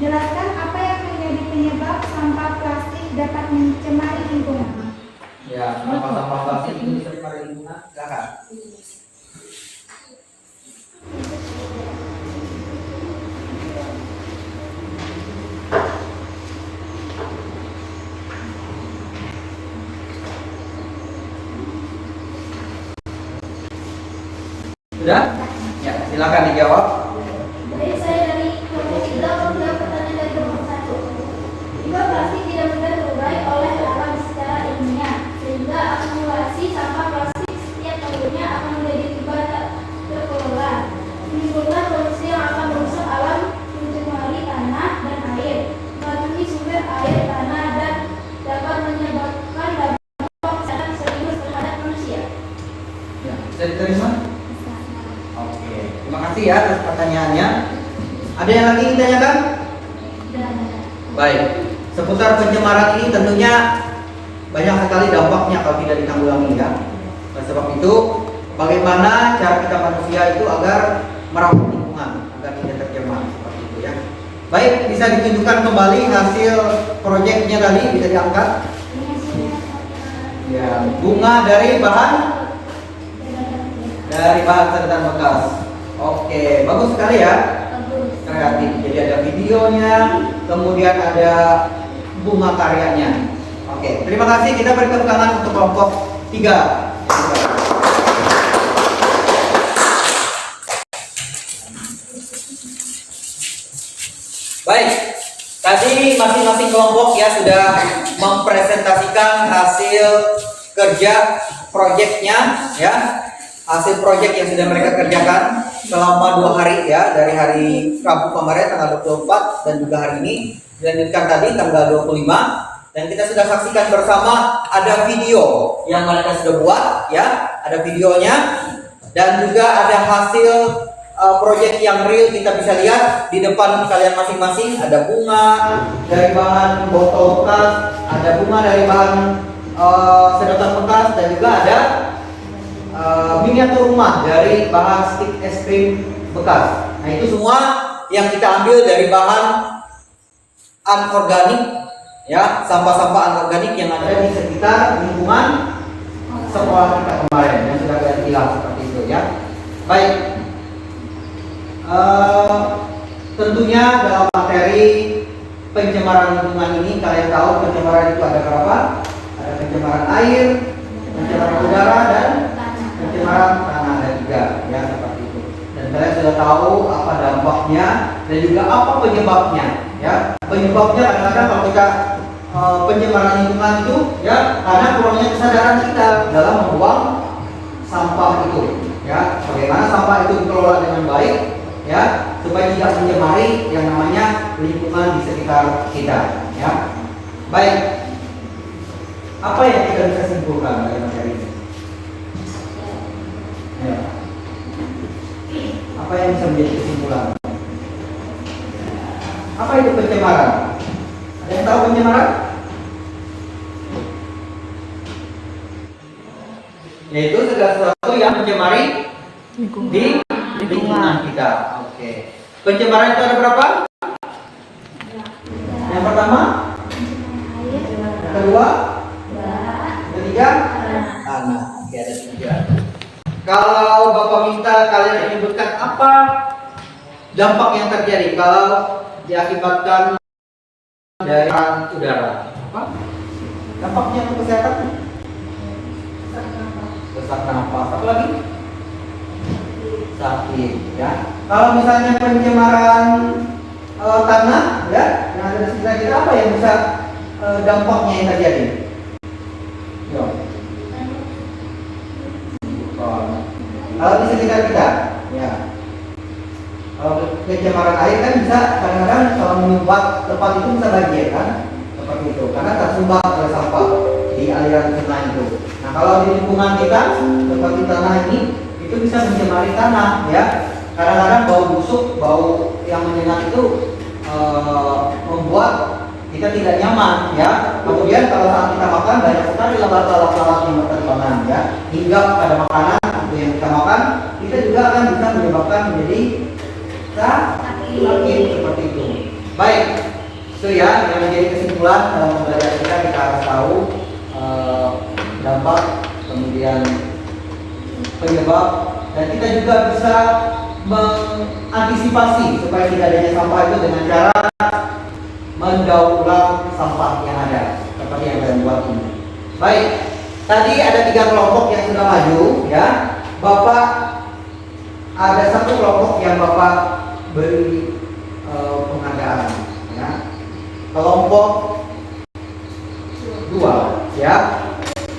jelaskan apa yang menjadi penyebab sampah plastik dapat mencemari lingkungan. Ya, sampah plastik itu bisa mencemari lingkungan. Silakan. Sudah? Ya, silakan dijawab. Baik, saya dari kelompok 3 mempunyai pertanyaan dari kelompok 1. Jika plastik tidak mudah terurai oleh alam secara ilmiah, sehingga akumulasi sampah plastik setiap tahunnya akan menjadi tiba tak terkelola. Menimbulkan polusi yang akan merusak alam, mencemari tanah dan air, meracuni sumber air, tanah, dan dapat menyebabkan dampak kesehatan serius terhadap manusia. Ya, bisa diterima? Oke, terima kasih ya atas pertanyaannya. Ada yang lagi ditanyakan? Baik, seputar pencemaran ini tentunya banyak sekali dampaknya kalau tidak ditanggulangi ya. Oleh sebab itu, bagaimana cara kita manusia itu agar merawat lingkungan agar tidak tercemar seperti itu ya. Baik, bisa ditunjukkan kembali hasil proyeknya tadi, bisa diangkat. Ya, bunga dari bahan sedotan bekas. Oke, bagus sekali ya. Kreatif. Jadi ada videonya, kemudian ada bunga karyanya. Oke, terima kasih. Kita beri tepuk tangan untuk kelompok 3. Baik, tadi masing-masing kelompok ya sudah mempresentasikan hasil kerja proyeknya ya. Hasil proyek yang sudah mereka kerjakan selama 2 hari ya, dari hari Rabu kemarin tanggal 24 dan juga hari ini dilanjutkan tadi tanggal 25, dan kita sudah saksikan bersama ada video yang mereka sudah buat ya, ada videonya dan juga ada hasil proyek yang real. Kita bisa lihat di depan kalian masing-masing ada bunga dari bahan botol bekas, ada bunga dari bahan sedotan bekas, dan juga ada miniatur rumah dari bahan stik es krim bekas. Nah, itu semua yang kita ambil dari bahan anorganik ya, sampah-sampah anorganik yang ada di sekitar lingkungan sekolah kita kemarin yang sudah kita hilang seperti itu ya. Baik, tentunya dalam materi pencemaran lingkungan ini kalian tahu pencemaran itu ada berapa? Ada pencemaran air, pencemaran udara, dan pencemaran tanah, dan juga ya seperti itu. Dan kalian sudah tahu apa dampaknya dan juga apa penyebabnya ya. Penyebabnya kadang-kadang kalau kita pencemaran lingkungan itu ya karena kurangnya kesadaran kita dalam membuang sampah itu ya. Bagaimana sampah itu dikelola dengan baik ya, supaya tidak mencemari yang namanya lingkungan di sekitar kita ya. Baik, apa yang kita bisa simpulkan dari materi ini? Ya. Apa yang bisa menjadi kesimpulan? Apa itu pencemaran? Ada yang tahu pencemaran? Yaitu segala sesuatu yang mencemari di lingkungan kita. Oke. Pencemaran itu ada berapa? Yang pertama, yang kedua, yang ketiga, tanah. Oke, ada 3. Kalau Bapak minta kalian menyebutkan apa dampak yang terjadi kalau diakibatkan dari udara, apa dampaknya untuk kesehatan? Sesak nafas, apa lagi? Sakit ya. Kalau misalnya pencemaran tanah ya, yang ada di sekitar kita, apa yang bisa dampaknya yang terjadi? Yo. Kalau di sekitar kita ya, kalau pencemaran air kan bisa kadang-kadang kalau menyumbat tempat itu bisa banjir kan, seperti itu karena tersumbat oleh sampah di aliran sungai itu. Nah, kalau di lingkungan kita seperti tanah ini itu bisa mencemari tanah ya. Kadang-kadang bau busuk, bau yang menyengat itu membuat kita tidak nyaman ya. Kemudian kalau saat kita makan banyak sekali lalat-lalat yang berterbangan ya, hingga pada makanan itu yang kita makan, kita juga akan bisa menyebabkan menjadi sakit seperti itu. Baik, itu ya yang menjadi kesimpulan dalam pembelajaran kita harus tahu dampak, kemudian penyebab, dan kita juga bisa mengantisipasi supaya tidak adanya sampah itu dengan cara mendaur ulang sampah yang ada seperti yang kalian buat ini. Baik, tadi ada 3 kelompok yang sudah maju ya. Bapak ada 1 kelompok yang Bapak beri penghargaan ya. Kelompok 2 ya,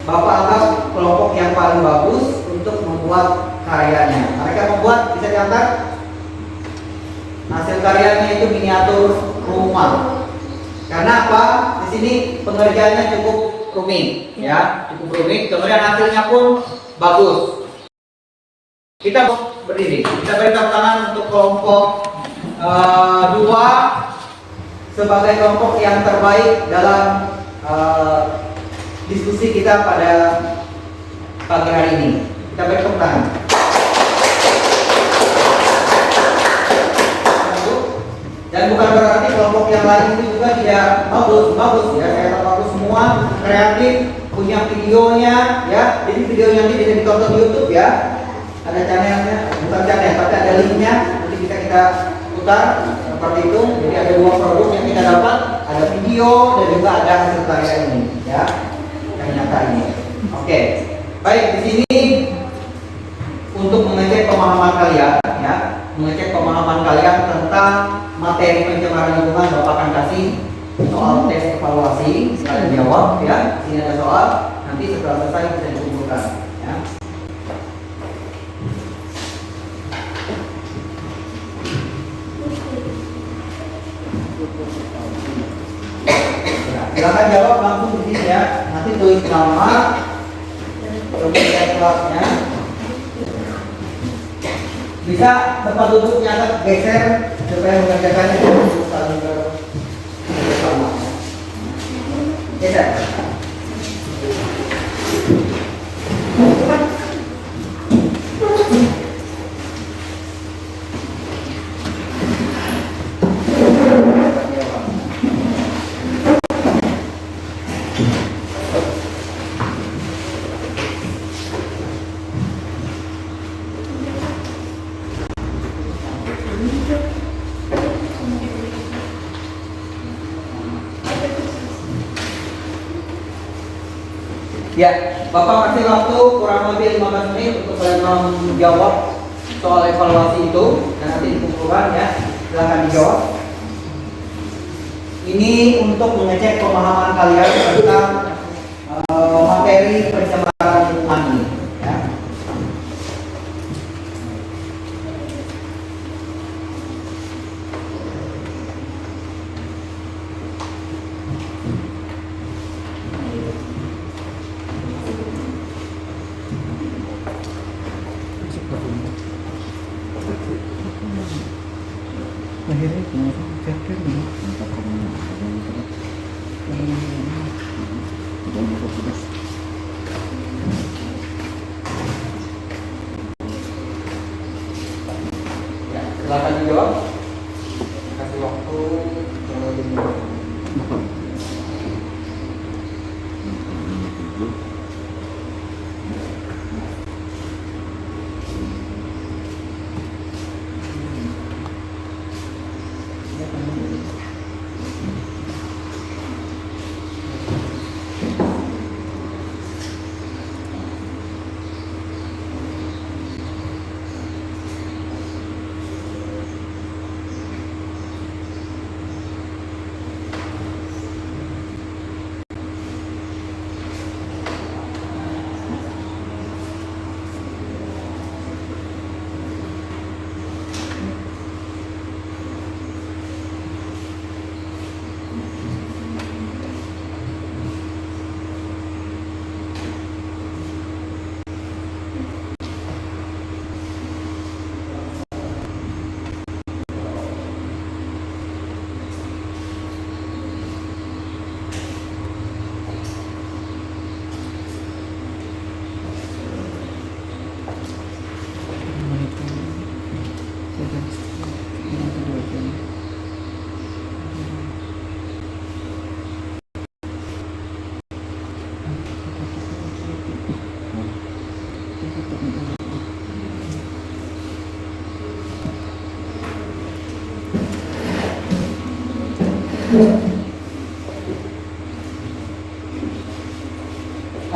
Bapak anggap kelompok yang paling bagus untuk membuat karyanya. Mereka membuat, bisa diangkat, hasil karyanya itu miniatur rumah. Karena apa? Di sini pengerjaannya cukup rumit ya, cukup rumit. Kemudian hasilnya pun bagus. Kita berdiri, kita beri tepuk tangan untuk kelompok 2 sebagai kelompok yang terbaik dalam diskusi kita pada pagi hari ini. Kita beri tepuk tangan. Dan bukan berarti kelompok yang lain itu juga tidak bagus ya. Saya tahu bagus semua, kreatif, punya videonya ya. Jadi videonya nanti bisa ditonton di YouTube ya. Ada channelnya, bukan channel, tapi ada linknya. Nanti bisa kita putar seperti itu. Jadi ada dua produk yang kita dapat, ada video dan juga ada hasil karya ini ya, yang nyata ini. Oke, baik, di sini untuk mengecek pemahaman kalian ya, mengecek pemahaman kalian tentang materi pencemaran lingkungan. Bapak akan kasih soal tes evaluasi, kalian jawab ya. Sini ada soal, nanti setelah selesai bisa dikumpulkan ya. Silakan jawab langsung di sini ya. Nanti tulis nama, kemudian kelasnya. Bisa tempat duduknya agak geser supaya mengerjakannya saling bersama. Geser. Ya, Bapak kasih waktu kurang lebih 15 menit untuk kalian menjawab soal evaluasi itu dan nanti dikumpulkan ya. Silahkan dijawab. Ini untuk mengecek pemahaman kalian tentang materi pencemaran lingkungan ini. Ya. Ya, silakan dijawab. Kasih waktu kurang lebih 15 menit.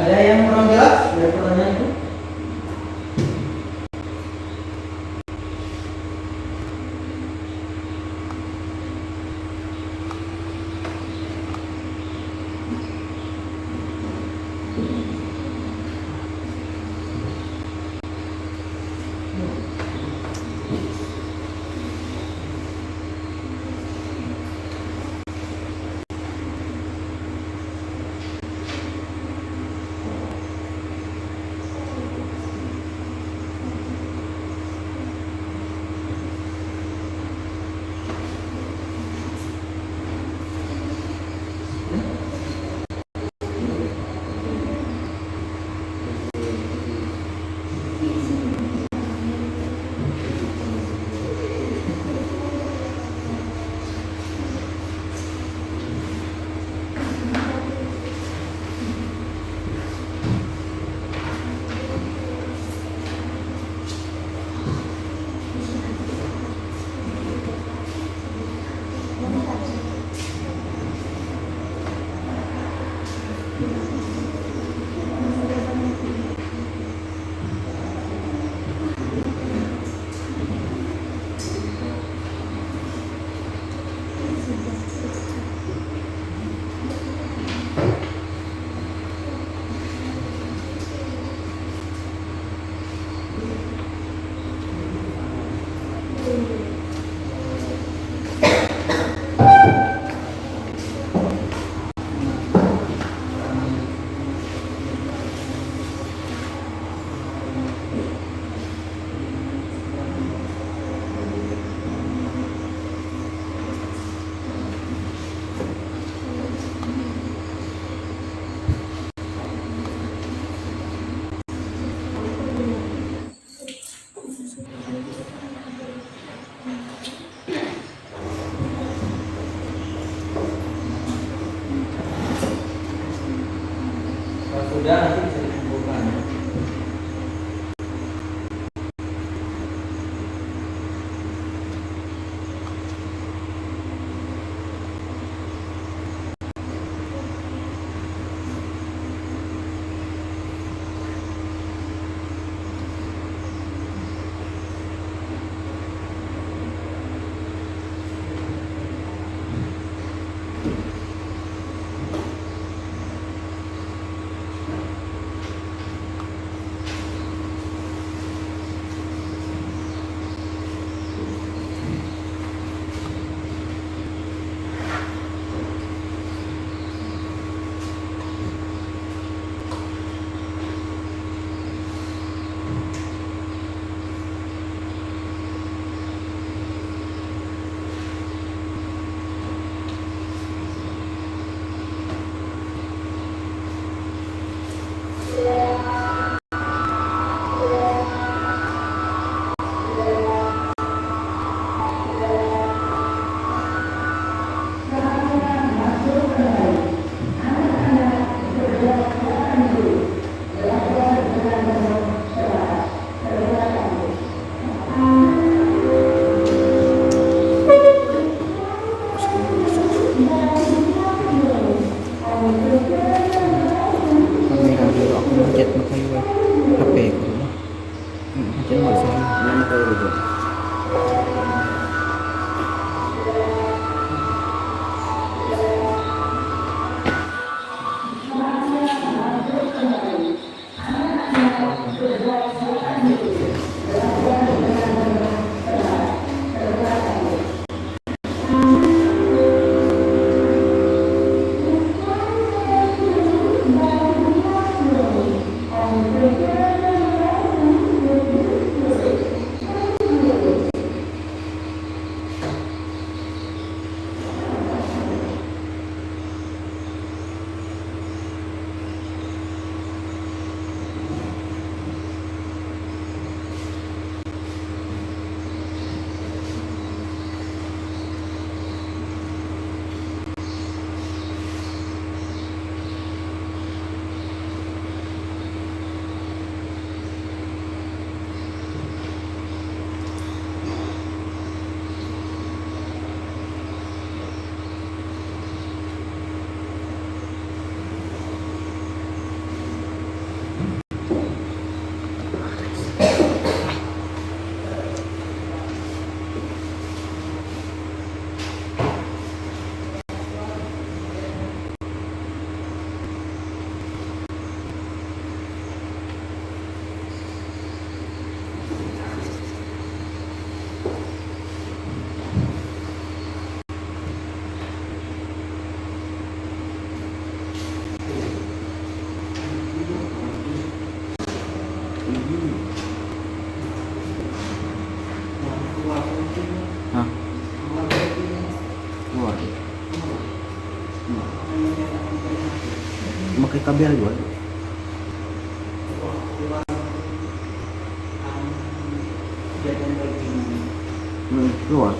Ada yang kurang jelas dari pertanyaan itu? Kalau sudah nanti bisa dikumpulkan. Kamera dulu aku ngechat pakai HP ku. Ngechat masalah. Mana tahu dulu. Hah? Keluar. Pakai kabel juga. Keluar.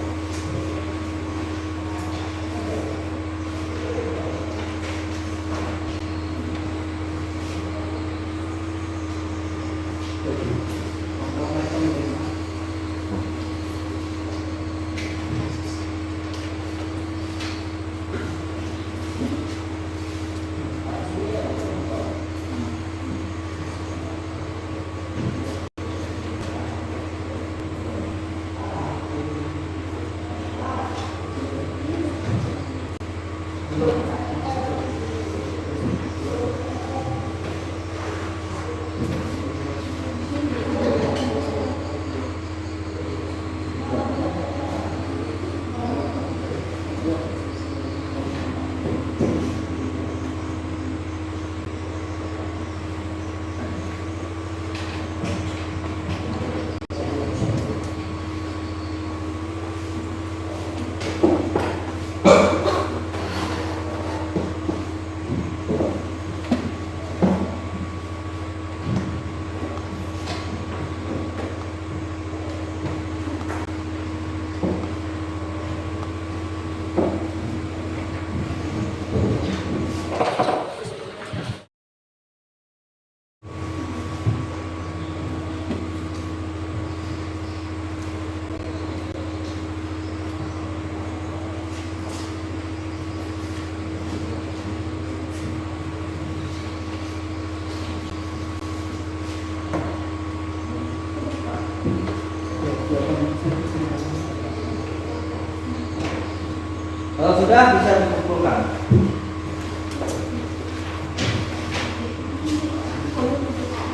Kalau sudah bisa dikumpulkan.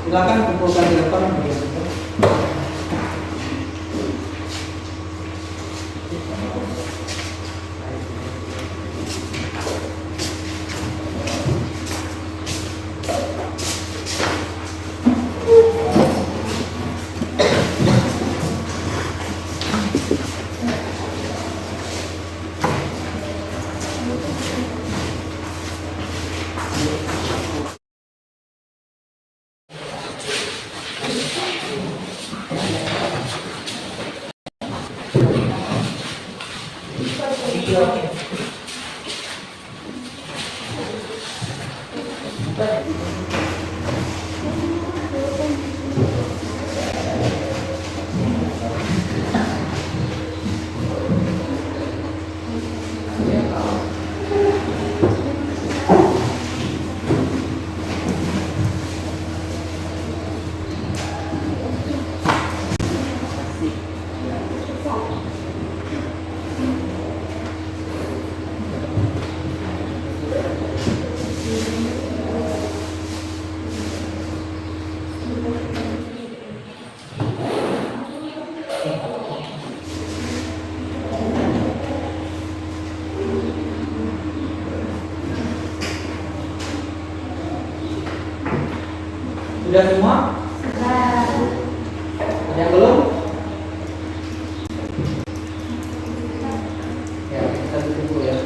Silakan kumpulkan di depan. Sudah semua? Ada yang belum? Ya, kita tunggu ya.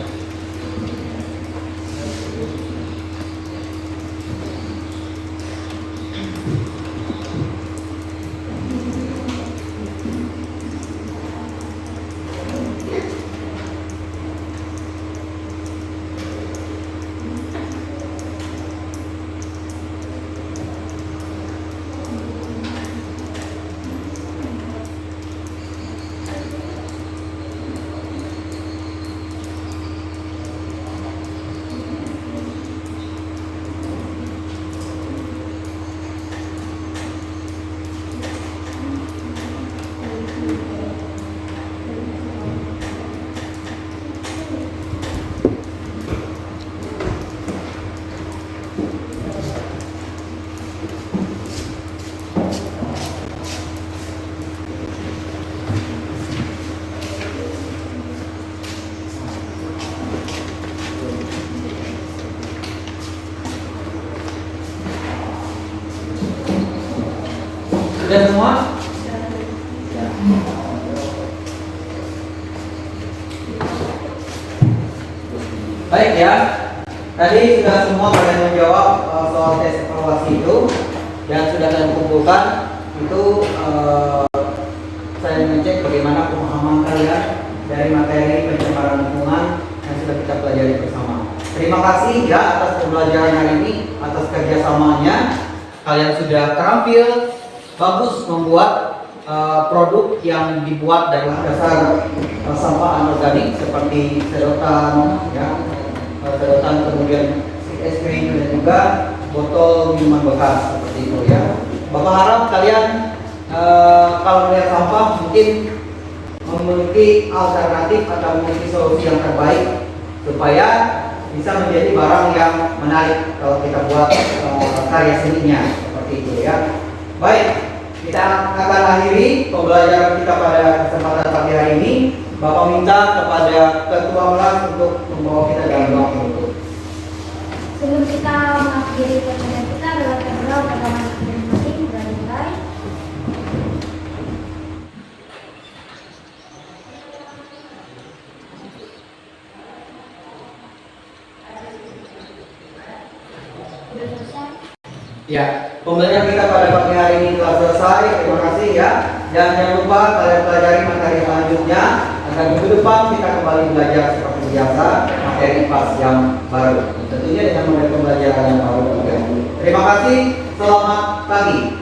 Sudah semua? Baik ya. Tadi sudah semua pada menjawab soal tes evaluasi itu dan sudah saya kumpulkan itu saya mengecek bagaimana pemahaman kalian dari materi pencemaran lingkungan yang sudah kita pelajari bersama. Terima kasih ya atas pembelajaran hari ini, atas kerjasamanya. Kalian sudah terampil bagus membuat produk yang dibuat dari dasar sampah anorganik seperti sedotan, ya, sedotan kemudian es krim dan juga botol minuman bekas seperti itu ya. Bapak harap kalian kalau melihat sampah mungkin memiliki alternatif atau memiliki solusi yang terbaik supaya bisa menjadi barang yang menarik kalau kita buat karya seninya seperti itu ya. Baik. Kita akan akhiri pembelajaran kita pada kesempatan pagi hari ini. Bapak minta kepada Ketua Melas untuk membawa kita dalam doa penutup. Sebelum kita mengakhiri pertemuan kita, adalah berdoa pada masing-masing mulai. sudah selesai. Ya, pembelajaran kita pada pagi hari ini telah selesai. Terima kasih ya. Dan jangan lupa kalian pelajari materi selanjutnya. Agar minggu depan kita kembali belajar seperti biasa materi pas yang baru. Tentunya dengan model pembelajaran yang baru juga. Terima kasih. Selamat pagi.